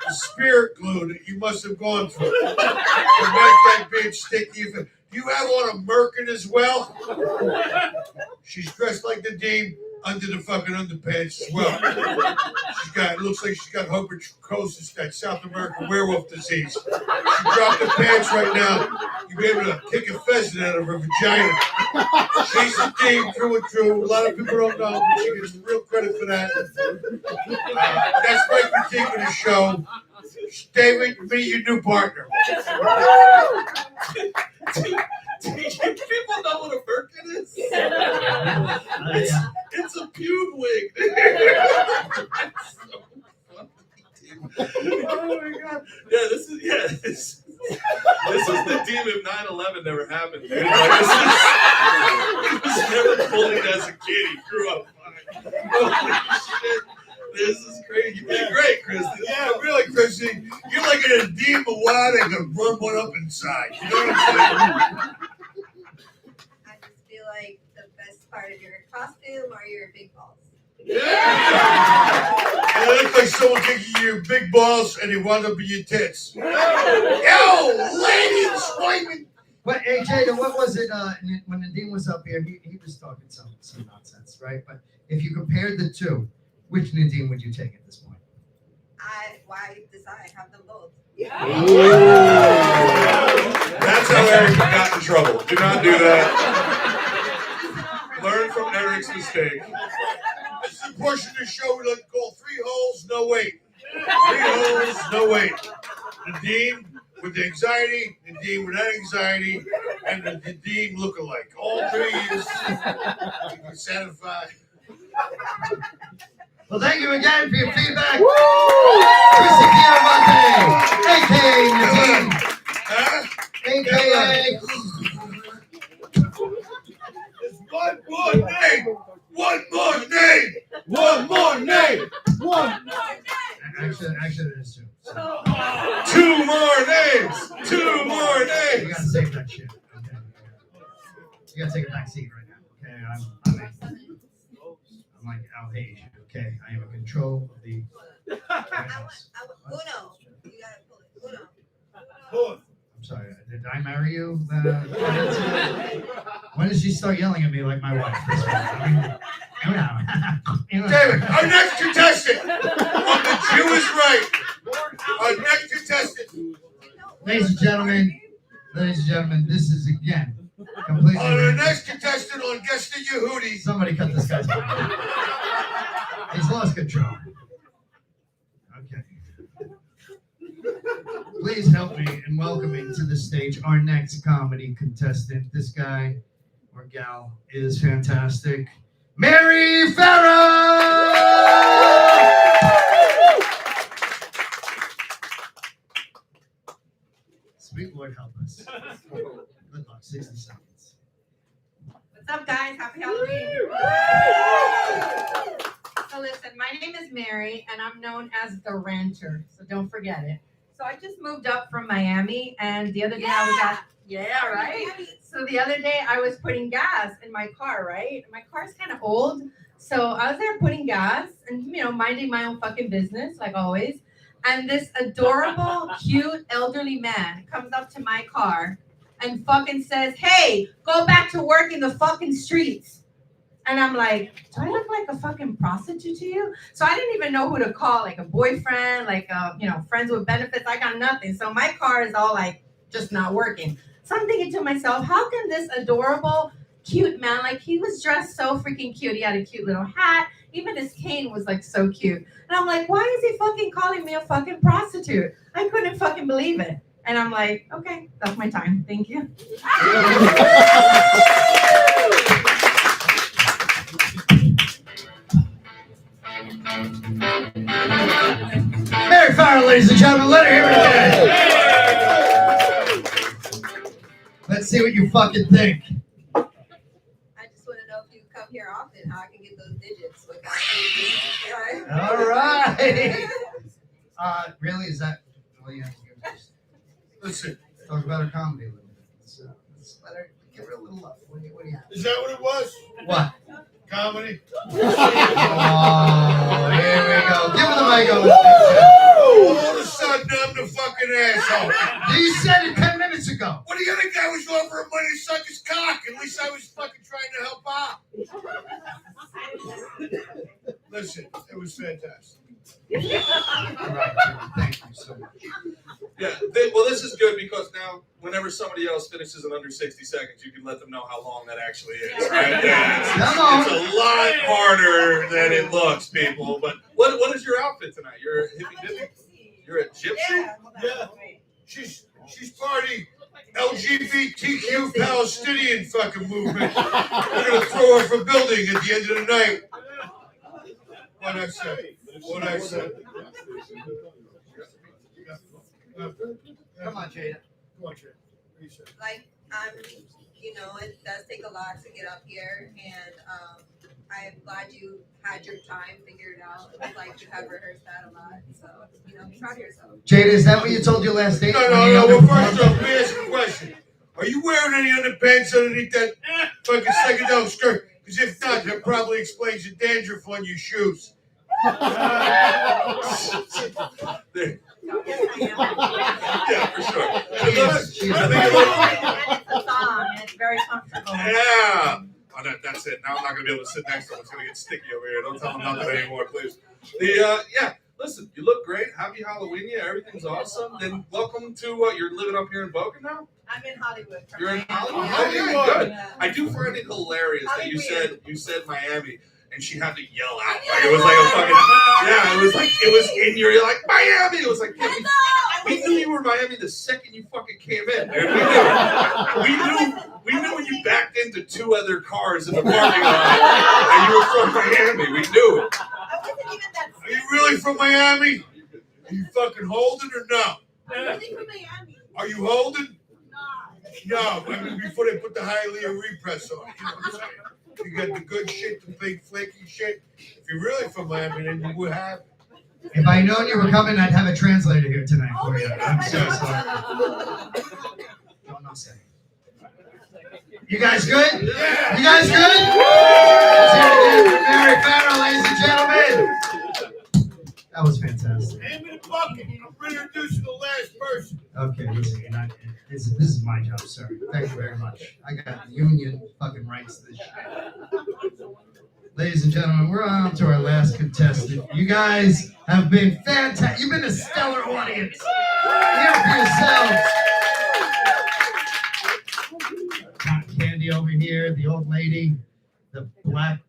Speaker 4: the spirit glue that you must have gone through to make that bitch sticky. Do you have on a merkin as well? She's dressed like Nadim under the fucking underpants as well. It looks like she's got hypertrichosis, that South American werewolf disease. She dropped the pants right now. You'd be able to kick a pheasant out of her vagina. She's Nadim through and through. A lot of people don't know, but she gets real credit for that. That's my critique of the show. David, meet your new partner.
Speaker 1: Do people know what a merkin is? It's a pube wig. Oh my god. Yeah, this is the demon if 9/11 never happened, dude. Like, he was never bullied as a kid. He grew up fine. Holy shit. This is crazy. You did great, Christy.
Speaker 4: Yeah, really, Christy. You're like an Nadim Awad and can run one up inside. You know what I'm saying?
Speaker 5: I just feel like the best part of your costume are your big balls.
Speaker 4: Yeah. It looks like someone taking your big balls and they wound up in your tits. Yo, ladies, women.
Speaker 3: But hey, Jada, what was it when Nadim was up here? He was talking some nonsense, right? But if you compared the two, which Nadim would you take at this point?
Speaker 5: Why decide? Have them both.
Speaker 1: That's how Eric got in trouble. Do not do that. Learn from Eric's mistake.
Speaker 4: This is the portion of the show we like to call 3 holes, no weight. 3 holes, no weight. Nadim with the anxiety, Nadim without anxiety, and the Nadim lookalike. All three is satisfied.
Speaker 3: Well, thank you again for your feedback. Chrissy Fioravante, a.k.a. Nadim, a.k.a.
Speaker 4: It's one more name. One more name. One more name. One more name.
Speaker 3: Actually, there's two. So.
Speaker 1: 2 more names. 2 more
Speaker 3: You
Speaker 1: names.
Speaker 3: gotta save that shit. Okay. You gotta take a back seat right now. Okay, I'm like Al Hayes. Okay, I am in control of the.
Speaker 5: I want Uno. You gotta pull it. Uno.
Speaker 3: I'm sorry. Did I marry you? When did she start yelling at me like my wife?
Speaker 4: David, our next contestant on the Jew is right. Our next contestant.
Speaker 3: Ladies and gentlemen, this is again Completely.
Speaker 4: Our next contestant on Guest the Yehudi.
Speaker 3: Somebody cut this guy's butt. He's lost control. Okay. Please help me in welcoming to the stage our next comedy contestant. This guy or gal is fantastic. Mary Farrell! Sweet Lord help us. Good luck, 60 seconds.
Speaker 14: What's up, guys? Happy Halloween. So listen, my name is Mary, and I'm known as the Rancher, so don't forget it. So I just moved up from Miami, and the other day I was at, right? So the other day I was putting gas in my car, right? My car's kind of old, so I was there putting gas and, minding my own fucking business, like always. And this adorable, cute, elderly man comes up to my car and fucking says, "Hey, go back to work in the fucking streets." And I'm like, do I look like a fucking prostitute to you? So I didn't even know who to call, like a boyfriend, like, friends with benefits. I got nothing. So my car is all like, just not working. So I'm thinking to myself, how can this adorable, cute man, like he was dressed so freaking cute. He had a cute little hat. Even his cane was like so cute. And I'm like, why is he fucking calling me a fucking prostitute? I couldn't fucking believe it. And I'm like, okay, that's my time. Thank you.
Speaker 3: Mary Farrell, ladies and gentlemen, let her hear it again. Let's see what you fucking think.
Speaker 5: I just want to know if you come here often, how I can get those digits.
Speaker 3: All right. Really, is that all you have to give us?
Speaker 4: Listen,
Speaker 3: Talk about her comedy a little bit. Let's let her give her a little love. What do you have?
Speaker 4: is that what it was?
Speaker 3: What?
Speaker 4: Comedy?
Speaker 3: Oh, here we go. Give her the mic over.
Speaker 4: All of a sudden, I'm the fucking asshole.
Speaker 3: You said it 10 minutes ago.
Speaker 4: Well, the other guy was offering money to suck his cock. At least I was fucking trying to help out. Listen, it was fantastic.
Speaker 3: All right, thank you so much.
Speaker 1: Yeah, well, this is good because now, whenever somebody else finishes in under 60 seconds, you can let them know how long that actually is, right? Yeah, it's a lot harder than it looks, people. But what is your outfit tonight? You're a hippie? You're a gypsy?
Speaker 4: Yeah. She's part of the LGBTQ Palestinian fucking movement. We're gonna throw her from a building at the end of the night. What I said.
Speaker 3: Come on, Jada.
Speaker 5: Like, it does take a lot to get up here, and I'm glad you had your time figured out. It's like you have rehearsed that a lot, so, be proud of yourself.
Speaker 3: Jada, is that what you told your last date?
Speaker 4: No. Well, first off, let me ask you a question. Are you wearing any underpants underneath that fucking psychedelic skirt? Because if not, that probably explains the dandruff on your shoes.
Speaker 1: Yeah, for sure.
Speaker 14: It's a song, and it's very comfortable.
Speaker 1: Yeah. Oh, that's it. Now I'm not going to be able to sit next to him. It's going to get sticky over here. Don't tell him nothing anymore, please. Listen, you look great. Happy Halloween. Yeah, everything's awesome. Then welcome to, you're living up here in Boca now?
Speaker 5: I'm in Hollywood.
Speaker 1: You're in Hollywood?
Speaker 4: Hollywood.
Speaker 1: Okay, good.
Speaker 5: Yeah.
Speaker 1: I do find it hilarious that you
Speaker 5: Hollywood.
Speaker 1: said Miami. And she had to yell out. Like it was like a fucking it was in your, you're like, Miami! It was like, yeah, we knew you were Miami the second you fucking came in, dude. We knew when you backed into two other cars in the parking lot and you were from Miami. We knew it.
Speaker 5: I wasn't even that
Speaker 4: Are you really from Miami? Are you fucking holding or no?
Speaker 5: I'm really from Miami.
Speaker 4: Are you holding? No, I mean before they put the Hialeah repress on. You know what I'm saying? You got the good shit, the big flaky shit. If you're really from Miami, then you would have.
Speaker 3: If I known you were coming, I'd have a translator here tonight for you. I'm so sorry. Don't say. You guys good?
Speaker 4: Yeah.
Speaker 3: You guys good? Let's hear it again for Mary Farrell, ladies and gentlemen. That was fantastic.
Speaker 4: Hand me the bucket. I'm ready to introduce you to the last person.
Speaker 3: Okay, listen, this is my job, sir. Thank you very much. I got union fucking rights to this shit. Ladies and gentlemen, we're on to our last contestant. You guys have been fantastic. You've been a stellar audience. Hear it for yourselves. Cotton candy here, the old lady, the black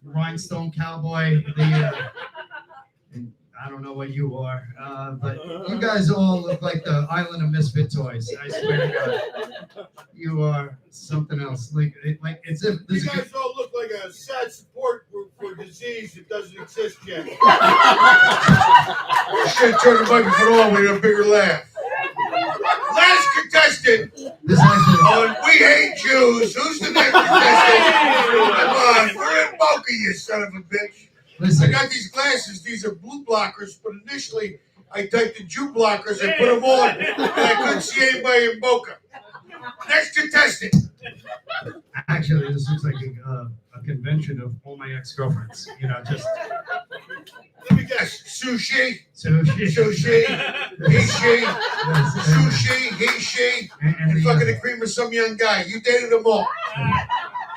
Speaker 3: rhinestone cowboy, and I don't know what you are, but you guys all look like the Island of Misfit Toys. I swear to God, you are something else. Like it's if
Speaker 4: You guys all look like a sad support group for a disease that doesn't exist yet. Shit, turn the microphone on, we get a bigger laugh. Last contestant on We Hate Jews. Who's the next contestant? Come on, we're in Boca, you son of a bitch.
Speaker 3: Listen.
Speaker 4: I got these glasses. These are blue blockers, but initially I typed in Jew blockers and put them on, and I couldn't see anybody in Boca. Next contestant.
Speaker 3: Actually, this looks like a convention of all my ex-girlfriends. You know, just
Speaker 4: Let me guess. Sushi.
Speaker 3: sushi.
Speaker 4: Sushi. He, she. Sushi. He, she. And fucking the cream of some young guy. You dated them all.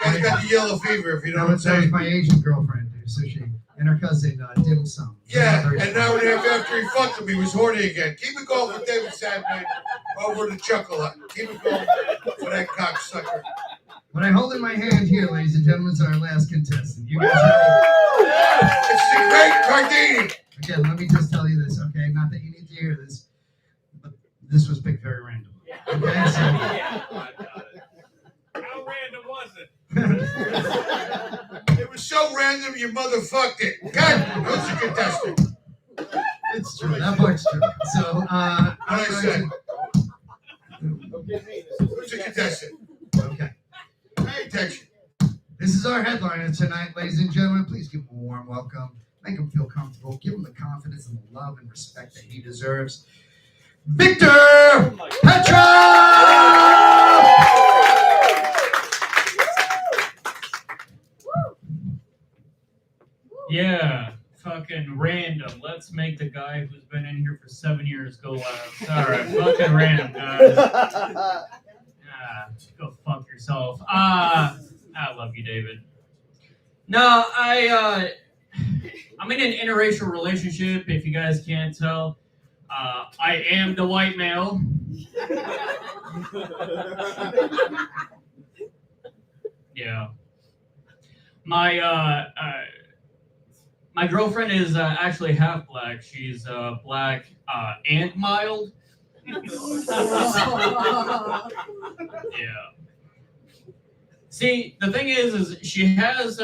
Speaker 4: Guys got the yellow fever, if you know what I'm
Speaker 3: That was
Speaker 4: saying.
Speaker 3: my Asian girlfriend, Sushi, and her cousin, Dim Sum.
Speaker 4: Yeah, and an hour and a half after he fucked him, he was horny again. Keep it going for David Sadman over the Chuckle Hut. Keep it going for that cocksucker.
Speaker 3: What I hold in my hand here, ladies and gentlemen, is our last contestant. You guys ready?
Speaker 4: It's the great Cardini.
Speaker 3: Again, let me just tell you this, okay? Not that you need to hear this, but this was picked very randomly. Okay, so
Speaker 9: How random was it?
Speaker 4: It was so random you motherfucked it. God, who's the contestant?
Speaker 3: it's true. That part's true. So,
Speaker 4: What I said.
Speaker 3: to-
Speaker 4: Who's the contestant?
Speaker 3: okay.
Speaker 4: Pay attention.
Speaker 3: This is our headliner tonight, ladies and gentlemen. Please give him a warm welcome. Make him feel comfortable. Give him the confidence and the love and respect that he deserves. Victor Petrov!
Speaker 15: Yeah, fucking random. Let's make the guy who's been in here for 7 years go last. All right, fucking random, guys. Go fuck yourself. I love you, David. No, I'm in an interracial relationship, if you guys can't tell. I am the white male. Yeah. My girlfriend is actually half black. She's black and mild. Yeah. See, the thing is she has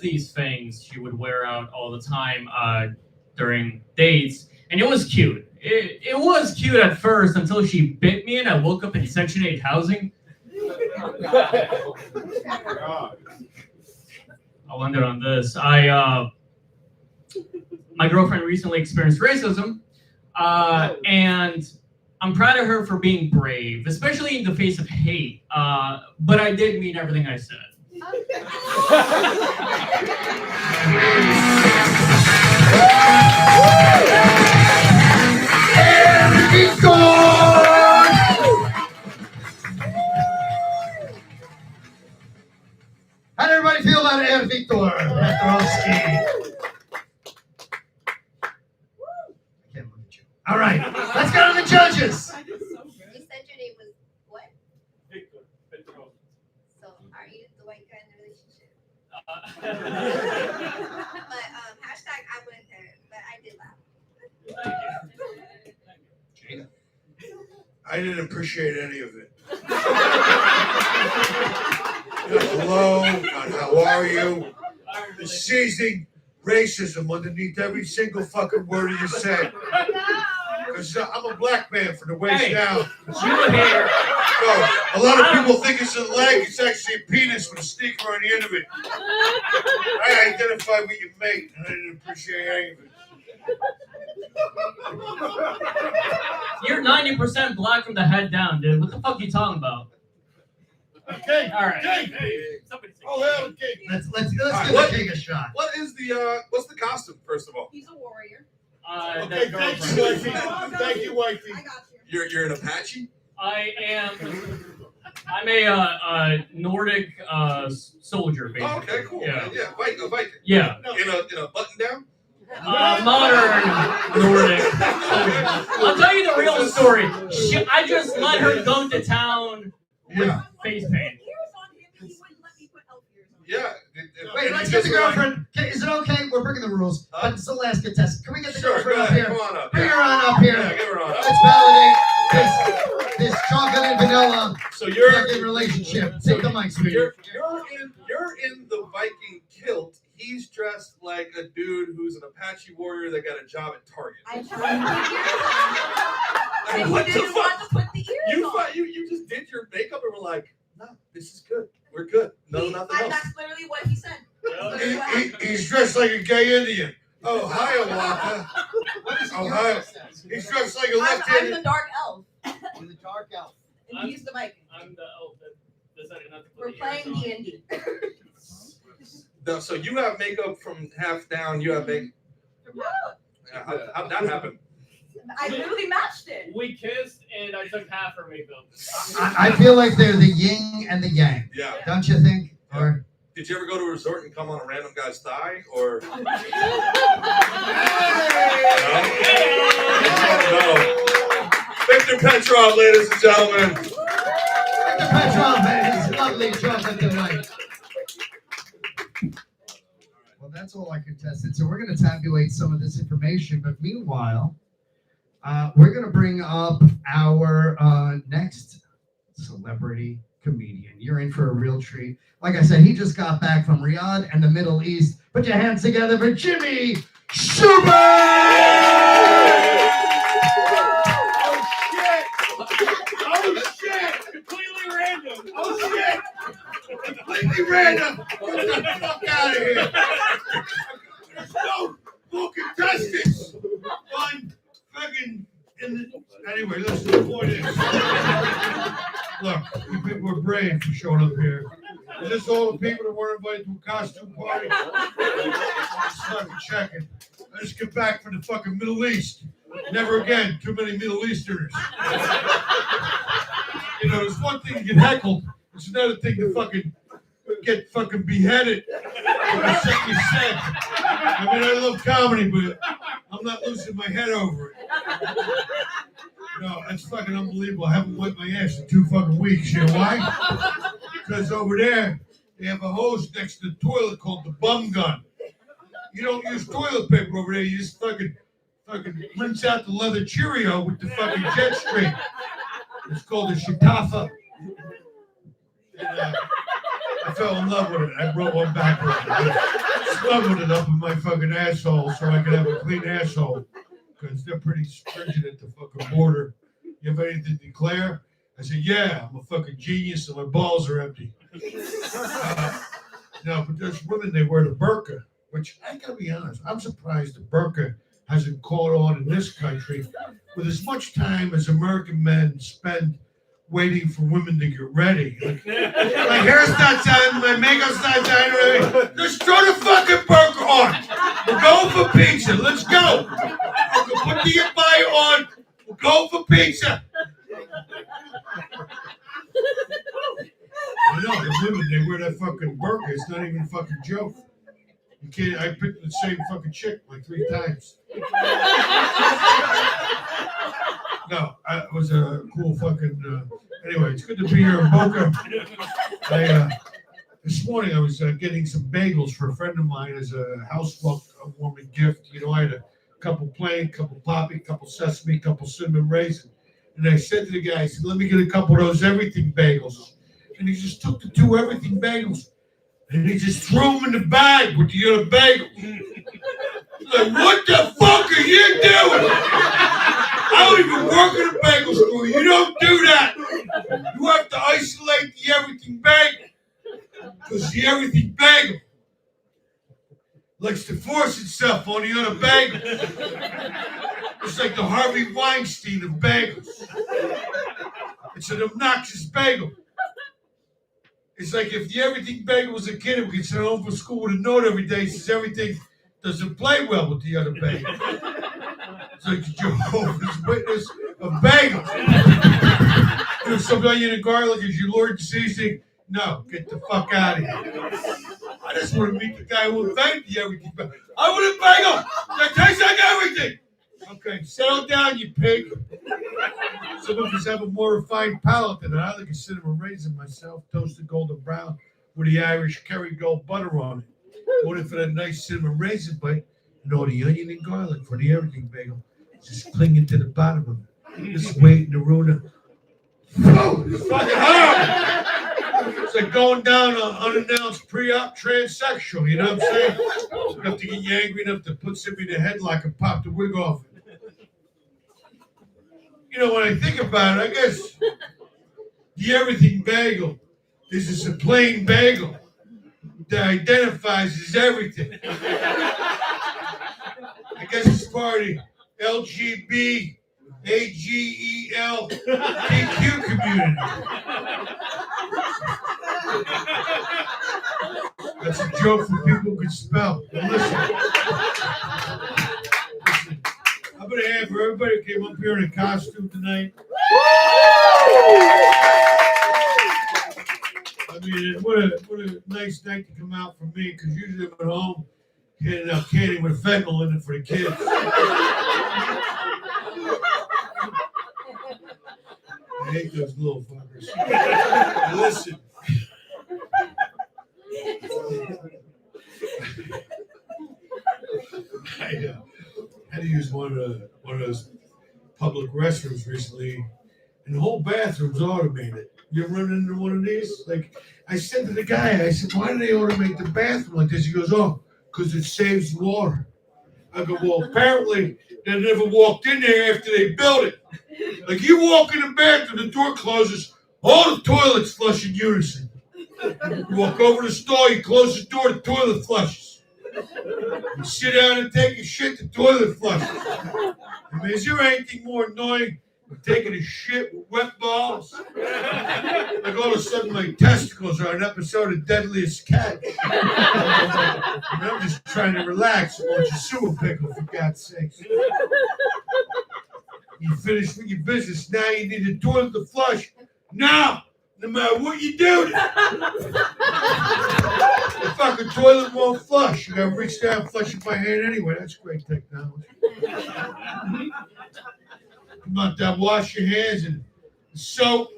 Speaker 15: these things she would wear out all the time during dates, and it was cute. It was cute at first until she bit me and I woke up in Section 8 housing. I'll end it on this. My girlfriend recently experienced racism, and I'm proud of her for being brave, especially in the face of hate. But I did mean everything I said.
Speaker 3: How did everybody feel about Air Victor Petrovsky? I can't look at you. All right, let's go to the judges.
Speaker 5: You said your name was what?
Speaker 15: Victor Petrov.
Speaker 5: So are you the white guy in the relationship? But hashtag I'm with her, but I did laugh.
Speaker 4: I didn't appreciate any of it. Hello, and how are you? The seizing racism underneath every single fucking word you said. Because I'm a black man from the waist down.
Speaker 15: You here.
Speaker 4: So, a lot of people think it's a leg. It's actually a penis with a sneaker on the end of it. I identified with your mate, and I didn't appreciate any of it.
Speaker 15: You're 90% black from the head down, dude. What the fuck are you talking about?
Speaker 4: Okay,
Speaker 15: All right.
Speaker 4: Somebody say, oh, hell, okay.
Speaker 3: Let's
Speaker 1: All right,
Speaker 3: give
Speaker 1: what-
Speaker 3: the king a shot.
Speaker 1: What is the what's the costume first of all?
Speaker 5: He's a warrior.
Speaker 4: Okay, thank you, wifey. Thank you, wifey.
Speaker 5: I got you.
Speaker 1: You're an Apache?
Speaker 15: I'm a Nordic soldier, basically.
Speaker 1: Oh, okay, cool.
Speaker 15: Yeah.
Speaker 1: Yeah, Viking.
Speaker 15: Yeah.
Speaker 1: In a button down?
Speaker 15: Modern Nordic soldier. I'll tell you the real story. I just let her go to town with face paint.
Speaker 3: Wait, let's get the girlfriend. Is it okay? We're breaking the rules, but it's the last contestant. Can we get the girlfriend up here?
Speaker 1: Come on up.
Speaker 3: Bring her on up here.
Speaker 1: Yeah, give her on.
Speaker 3: Let's validate this chocolate and vanilla
Speaker 1: So you're
Speaker 3: fucking relationship. Take the mic, sweetie.
Speaker 1: You're in the Viking kilt. He's dressed like a dude who's an Apache warrior that got a job at Target.
Speaker 5: And
Speaker 1: What
Speaker 5: he
Speaker 1: the
Speaker 5: didn't
Speaker 1: fuck?
Speaker 5: want to put the ears on.
Speaker 1: You just did your makeup and were like, no, this is good. We're good. No, nothing else.
Speaker 5: That's literally what he said.
Speaker 4: He's dressed like a gay Indian. Oh, hi, Waka.
Speaker 3: What is it?
Speaker 4: Oh, hi. He's dressed like a
Speaker 5: I'm
Speaker 4: left-handed.
Speaker 5: the dark elf.
Speaker 3: You're the dark elf.
Speaker 5: And he's the Viking.
Speaker 15: I'm the elf that decided not to put
Speaker 5: We're
Speaker 15: the ears
Speaker 5: playing
Speaker 15: on.
Speaker 5: D&D.
Speaker 1: No, so you have makeup from half down. You have makeup. How'd that happen?
Speaker 5: I literally matched it.
Speaker 15: We kissed, and I took half her makeup.
Speaker 3: I feel like they're the yin and the yang.
Speaker 1: Yeah.
Speaker 3: Don't you think? Or
Speaker 1: Did you ever go to a resort and come on a random guy's thigh? Or no? Victor Petrov, ladies and gentlemen.
Speaker 3: Victor Petrov and his lovely chocolate delight. Well, that's all I contested. So we're going to tabulate some of this information. But meanwhile, we're going to bring up our next celebrity comedian. You're in for a real treat. Like I said, he just got back from Riyadh and the Middle East. Put your hands together for Jimmy Schubert!
Speaker 11: Oh shit! Completely random. Oh shit! Completely random. Get the fuck out of here. There's no more contestants. One fucking. Anyway, listen. The point is, look, you people were brave for showing up here. Is this all the people that weren't invited to a costume party? Just fucking checking. I just get back from the fucking Middle East. Never again. Too many Middle Easterners. You know, it's one thing to get heckled. It's another thing to fucking get fucking beheaded. I mean, I love comedy, but I'm not losing my head over it. No, that's fucking unbelievable. I haven't wiped my ass in 2 fucking weeks. You know why? Because over there, they have a hose next to the toilet called the bum gun. You don't use toilet paper over there. You just fucking rinse out the leather Cheerio with the fucking jet stream. It's called a shitafa. And, I fell in love with it. I brought one back with me. I smuggled it up in my fucking asshole so I could have a clean asshole. Because they're pretty stringent at the fucking border. You have anything to declare? I said, yeah, I'm a fucking genius and my balls are empty. No, but there's women, they wear the burqa, which I gotta be honest, I'm surprised the burqa hasn't caught on in this country with as much time as American men spend waiting for women to get ready. Like my hair's not done, my makeup's not done. Just throw the fucking burqa on. We're going for pizza. Let's go. We'll put the abaya on. We'll go for pizza. I know, the women, they wear that fucking burqa. It's not even a fucking joke. You can't, I picked the same fucking chick like 3 times. No, it was a cool fucking. Anyway, it's good to be here in Boca. This morning I was getting some bagels for a friend of mine as a housewarming gift. You know, I had a couple plain, couple poppy, couple sesame, couple cinnamon raisin. And I said to the guy, I said, let me get a couple of those everything bagels. And he just took the 2 everything bagels and he just threw them in the bag with the other bagels. Like, what the fuck are you doing? I don't even work in a bagel store. You don't do that. You have to isolate the everything bagel. Because the everything bagel likes to force itself on the other bagel. It's like the Harvey Weinstein of bagels. It's an obnoxious bagel. It's like if the everything bagel was a kid who gets sent home from school with a note every day, says everything doesn't play well with the other bagel. It's like Jehovah's Witness of bagels. You know, some onion and garlic is your Lord and seasoning. No, get the fuck out of here. I just want to meet the guy who invented the everything bagel. I want a bagel that tastes like everything. Okay, settle down, you pig. Some of us have a more refined palate than I like a cinnamon raisin myself, toasted golden brown with the Irish Kerrygold butter on it.
Speaker 4: Going for that nice cinnamon raisin bite and all the onion and garlic for the everything bagel. Just clinging to the bottom of it. Just waiting to ruin it. Oh, it's fucking hard. It's like going down an unannounced pre-op transsexual, you know what I'm saying? Enough to get you angry enough to put somebody in a headlock and pop the wig off. You know, when I think about it, I guess the everything bagel is just a plain bagel that identifies as everything. I guess it's part of the LGBTQ community. That's a joke for people who can spell. Now listen. How about a hand for everybody who came up here in a costume tonight? I mean, what a nice night to come out for me, because usually I'm at home handing out candy with fentanyl in it for the kids. I hate those little fuckers. Now listen. I had to use one of those public restrooms recently, and the whole bathroom's automated. You ever run into one of these? Like, I said to the guy, I said, why do they automate the bathroom like this? He goes, oh, because it saves water. I go, well, apparently they never walked in there after they built it. Like, you walk in the bathroom, the door closes, all the toilets flush in unison. You walk over to the stall, you close the door, the toilet flushes. You sit down and take a shit, the toilet flushes. I mean, is there anything more annoying than taking a shit with wet balls? Like all of a sudden my testicles are an episode of Deadliest Catch. I'm just trying to relax and watch a sewer pickle, for God's sakes. You finish with your business, now you need a toilet to flush. Now! No matter what you do, the fucking toilet won't flush. You gotta reach down and flush it by hand anyway. That's great technology. Come on down, wash your hands and soap.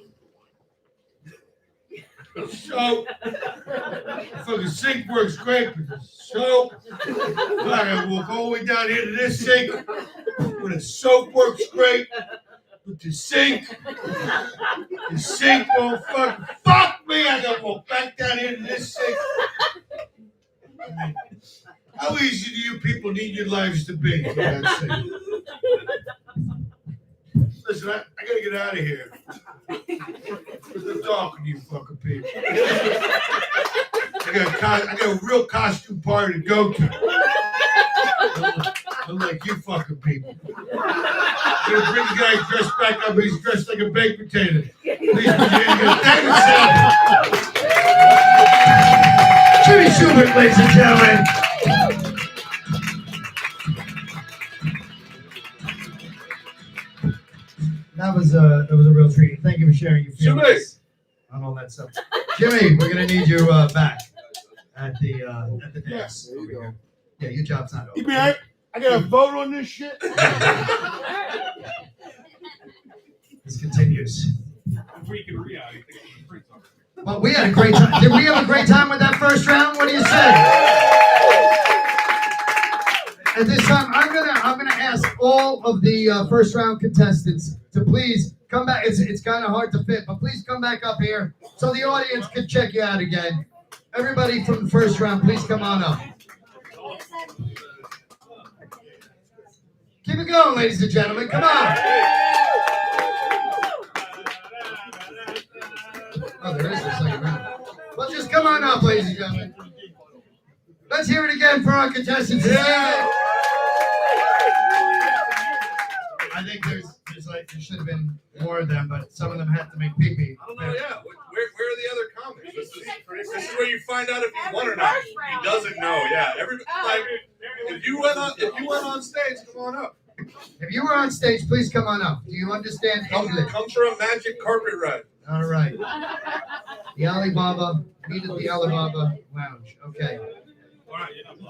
Speaker 4: Soap. The fucking sink works great, but the soap. I gotta walk all the way down here to this sink. When the soap works great. But the sink won't fuck me. I gotta walk back down here to this sink. I mean, how easy do you people need your lives to be? For God's sake? Listen, I gotta get out of here. I'm talking to you fucking people. I got a real costume party to go to. Unlike you fucking people. I'm gonna bring the guy dressed back up. He's dressed like a baked potato. Please put your hands together. David Selby. Jimmy Schubert, ladies and gentlemen. That was a real treat. Thank you for sharing your feelings on all that stuff. Jimmy, we're gonna need you back at the dance. There you go. Yeah, your job's not over.
Speaker 11: I got a vote on this shit.
Speaker 3: This continues. Well, we had a great time. Did we have a great time with that first round? What do you say? At this time, I'm gonna ask all of the first round contestants to please come back. It's kind of hard to fit, but please come back up here so the audience can check you out again. Everybody from the first round, please come on up. Keep it going, ladies and gentlemen. Come on. Oh, there is a second round. Well, just come on up, ladies and gentlemen. Let's hear it again for our contestants. Yeah. I think there should have been more of them, but some of them had to make pee-pee.
Speaker 1: I don't know, yeah. Where are the other comics? This is where you find out if you won or not. He doesn't know, yeah. If you went on stage, come on up.
Speaker 3: If you were on stage, please come on up. Do you understand English?
Speaker 1: Come for a magic carpet ride.
Speaker 3: All right. The Alibaba, meet at the Alibaba Lounge. Okay.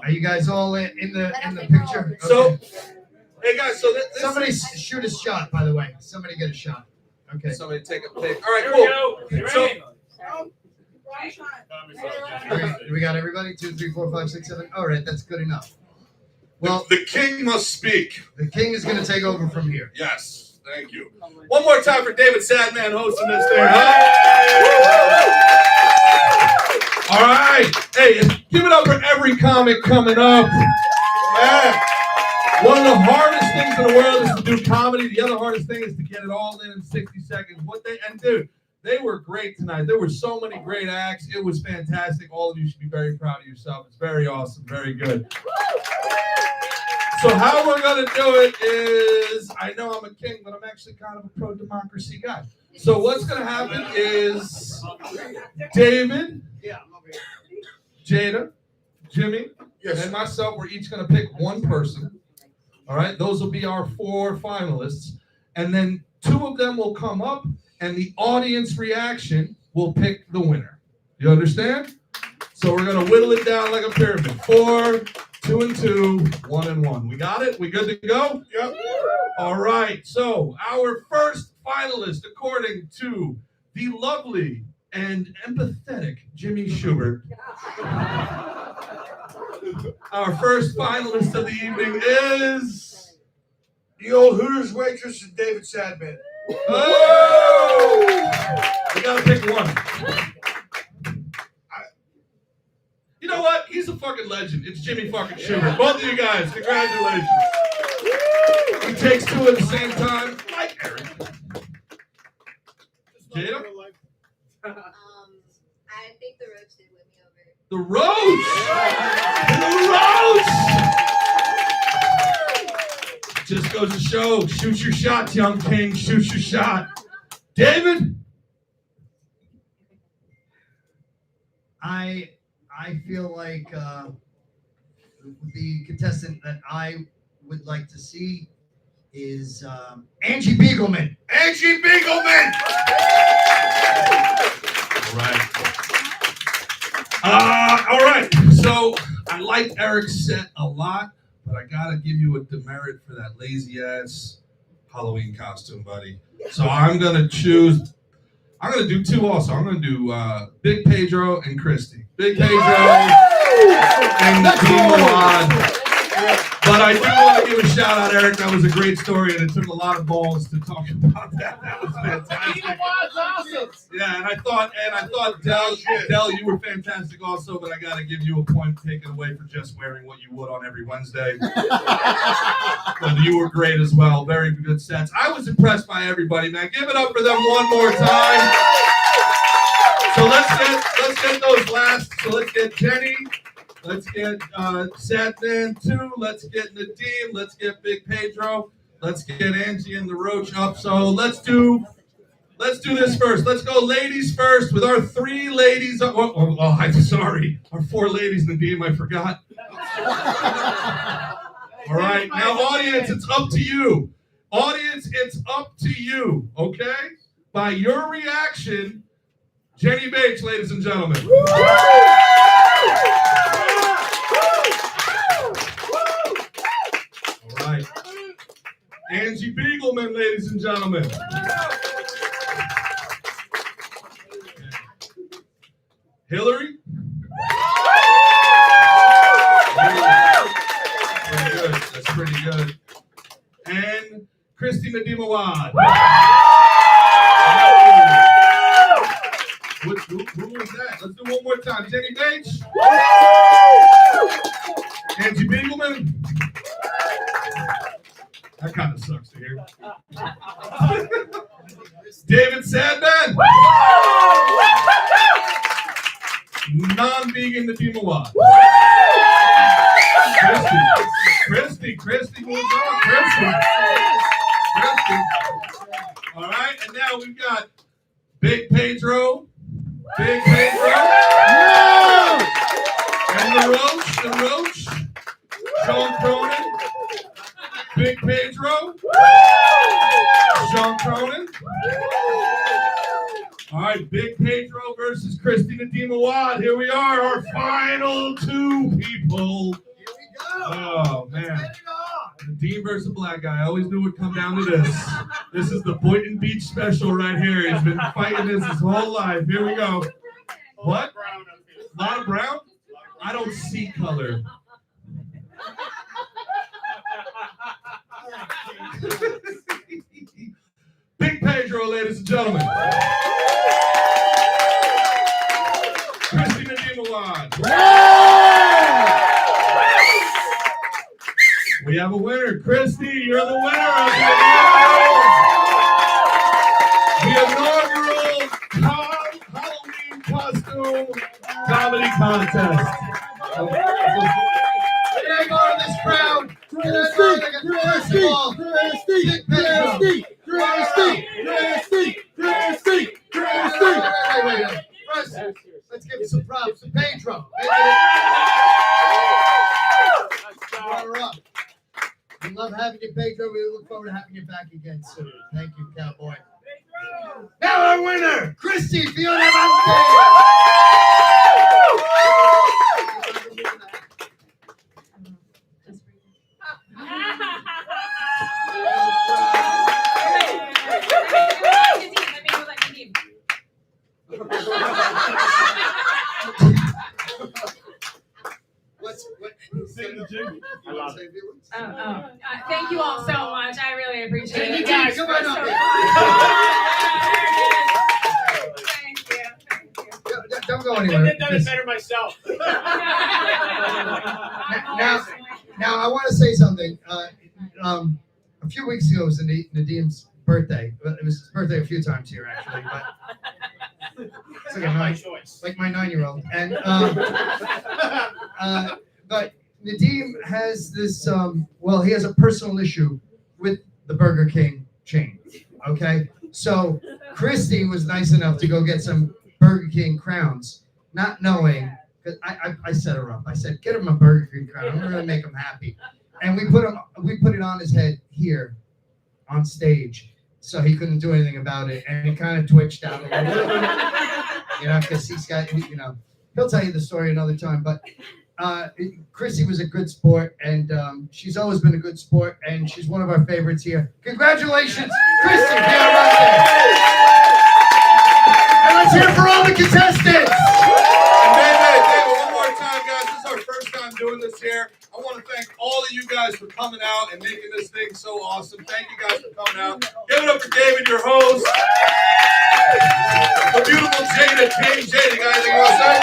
Speaker 3: Are you guys all in the picture? Okay.
Speaker 1: So, hey guys, so
Speaker 3: somebody shoot a shot, by the way. Somebody get a shot. Okay.
Speaker 1: Somebody take a pic. All right, cool. So,
Speaker 3: All right, we got everybody? 2, 3, 4, 5, 6, 7. All right, that's good enough. Well,
Speaker 1: the king must speak.
Speaker 3: The king is going to take over from here.
Speaker 1: Yes, thank you. One more time for David Sadman hosting this thing. All right. Hey, give it up for every comic coming up. Yeah. One of the hardest things in the world is to do comedy. The other hardest thing is to get it all in 60 seconds. Dude, they were great tonight. There were so many great acts. It was fantastic. All of you should be very proud of yourself. It's very awesome. Very good. So how we're going to do it is, I know I'm a king, but I'm actually kind of a pro-democracy guy. So what's going to happen is David, Jada, Jimmy, and myself, we're each going to pick one person. All right, those will be our 4 finalists. And then 2 of them will come up, and the audience reaction will pick the winner. You understand? So we're going to whittle it down like a pyramid. 4, 2 and 2, 1 and 1. We got it? We good to go? Yep. All right. So our first finalist, according to the lovely and empathetic Jimmy Schubert. Our first finalist of the evening is
Speaker 4: the old Hooters waitress and David Sadman.
Speaker 1: Oh! We gotta pick one. You know what? He's a fucking legend. It's Jimmy fucking Schubert. Both of you guys, congratulations. He takes 2 at the same time. Like Eric. Jada?
Speaker 5: I think the Roach did win me over.
Speaker 1: The Roach! The Roach! Just goes to show, shoot your shot, young king, shoot your shot. David?
Speaker 3: I feel like the contestant that I would like to see is Angie Beagleman.
Speaker 4: Angie Beagleman!
Speaker 1: All right. So I like Eric's set a lot, but I gotta give you a demerit for that lazy ass Halloween costume, buddy. So I'm gonna do 2 also. I'm gonna do Big Pedro and Christy. Big Pedro and Gerard. But I do want to give a shout out, Eric. That was a great story, and it took a lot of balls to talk about that. That was fantastic.
Speaker 9: Awesome.
Speaker 1: Yeah, and I thought, Del, you were fantastic also. But I got to give you a point taken away for just wearing what you would on every Wednesday. But you were great as well. Very good sets. I was impressed by everybody, man. Give it up for them one more time. So let's get those last. So let's get Jenny. Let's get Sadman 2. Let's get Nadeem. Let's get Big Pedro. Let's get Angie and the Roach up. So let's do this first. Let's go ladies first with our 3 ladies. I'm sorry. Our 4 ladies, Nadeem. I forgot. All right. Now, audience, it's up to you. Audience, it's up to you. Okay? By your reaction, Jenny Bates, ladies and gentlemen. All right. Angie Beagleman, ladies and gentlemen. Hillary. Pretty good. That's pretty good. And Christy Nadimawad. Who was that? Let's do one more time. Jenny Bates. Angie Beagleman. That kind of sucks to hear. David Sadman. Non-vegan Nadimawad. Christy, who's on? Christy. All right, and now we've got Big Pedro. And the Roach. Sean Cronin. Big Pedro. Sean Cronin. All right, Big Pedro versus Christy Nadimawad. Here we are, our final 2 people. Here we go. Oh, man. Nadeem versus a black guy. I always knew it would come down to this. This is the Boynton Beach special right here. He's been fighting this his whole life. Here we go. What? A lot of brown? I don't see color. Big Pedro, ladies and gentlemen. Christy Nadim. We have a winner. Christy, you're the winner of the inaugural Halloween costume comedy contest.
Speaker 3: Can I go to this crowd? Can I go to first of all, Big Pedro. Wait. First, let's give some props to Pedro. You're up. We love having you, Pedro. We look forward to having you back again soon. Thank you, cowboy. Now our winner, Christy Fiona Monte.
Speaker 13: I love it. Thank you all so much. I really appreciate it.
Speaker 3: Guys, come on up here. Don't go anywhere.
Speaker 9: I could have done it better myself.
Speaker 3: Now I want to say something. A few weeks ago was Nadim's birthday. It was his birthday a few times here, actually. But it's like my 9-year-old. And but Nadim has this. He has a personal issue with the Burger King chain. Okay, so Christy was nice enough to go get some Burger King crowns, not knowing, because I set her up. I said, get him a Burger King crown. I'm gonna make him happy. And we put it on his head here on stage, so he couldn't do anything about it. And he kind of twitched out a little bit, because he's got, he'll tell you the story another time. But Chrissy was a good sport, and she's always been a good sport, and she's one of our favorites here. Congratulations, Chrissy! And let's hear for all the contestants.
Speaker 1: David, one more time, guys. This is our first time doing this here. I want to thank all of you guys for coming out and making this thing so awesome. Thank you guys for coming out. Give it up for David, your host. The beautiful Jada, King Jada. You got anything you want to say?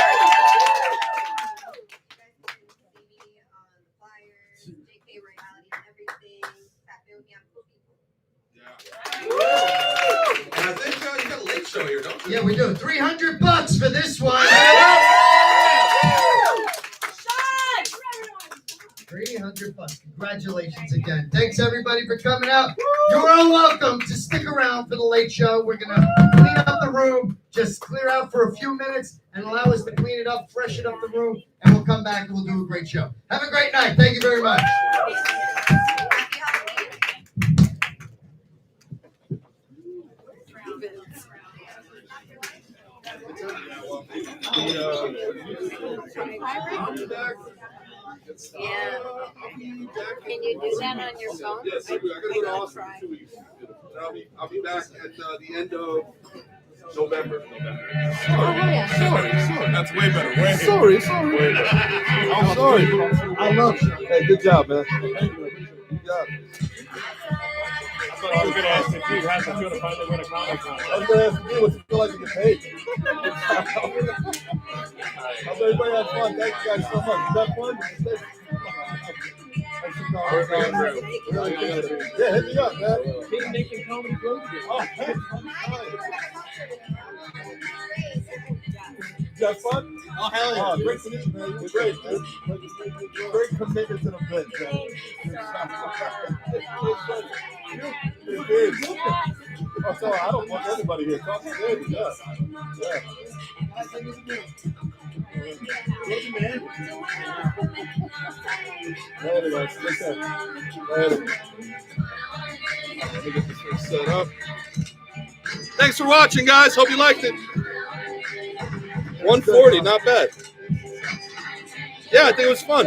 Speaker 1: And I think you got a late show here, don't you?
Speaker 3: Yeah, we do. $300 for this one. $300. Congratulations again. Thanks everybody for coming out. You're all welcome to stick around for the late show. We're gonna clean up the room, just clear out for a few minutes and allow us to clean it up, freshen up the room, and we'll come back and we'll do a great show. Have a great night. Thank you very much.
Speaker 5: Yeah. Can you do that on your phone?
Speaker 1: Yes, I gotta go to Austin in 2 weeks. I'll be back at the end of November. Sorry. That's way better.
Speaker 16: Sorry. I'm sorry. I love you. Hey, good job, man. Good job.
Speaker 9: I was going to ask if you had to finally win a comic con.
Speaker 16: I was going to ask you what you feel like you get paid. Hope everybody had fun. Thank you guys so much. Was that fun? Really good. Yeah, hit me up, man.
Speaker 9: King making comedy clothes.
Speaker 16: Oh, hey. You got fun?
Speaker 3: Oh, hell yeah.
Speaker 16: Oh, great to meet you, man. You're great, man. Great commitment to the bit, man. You're big. Oh, sorry, I don't want anybody here. Talk to David, yeah. Thank you, man. Later, guys. Take care. Later.
Speaker 1: Let me get this thing set up. Thanks for watching, guys. Hope you liked it. 140, not bad. Yeah, I think it was fun.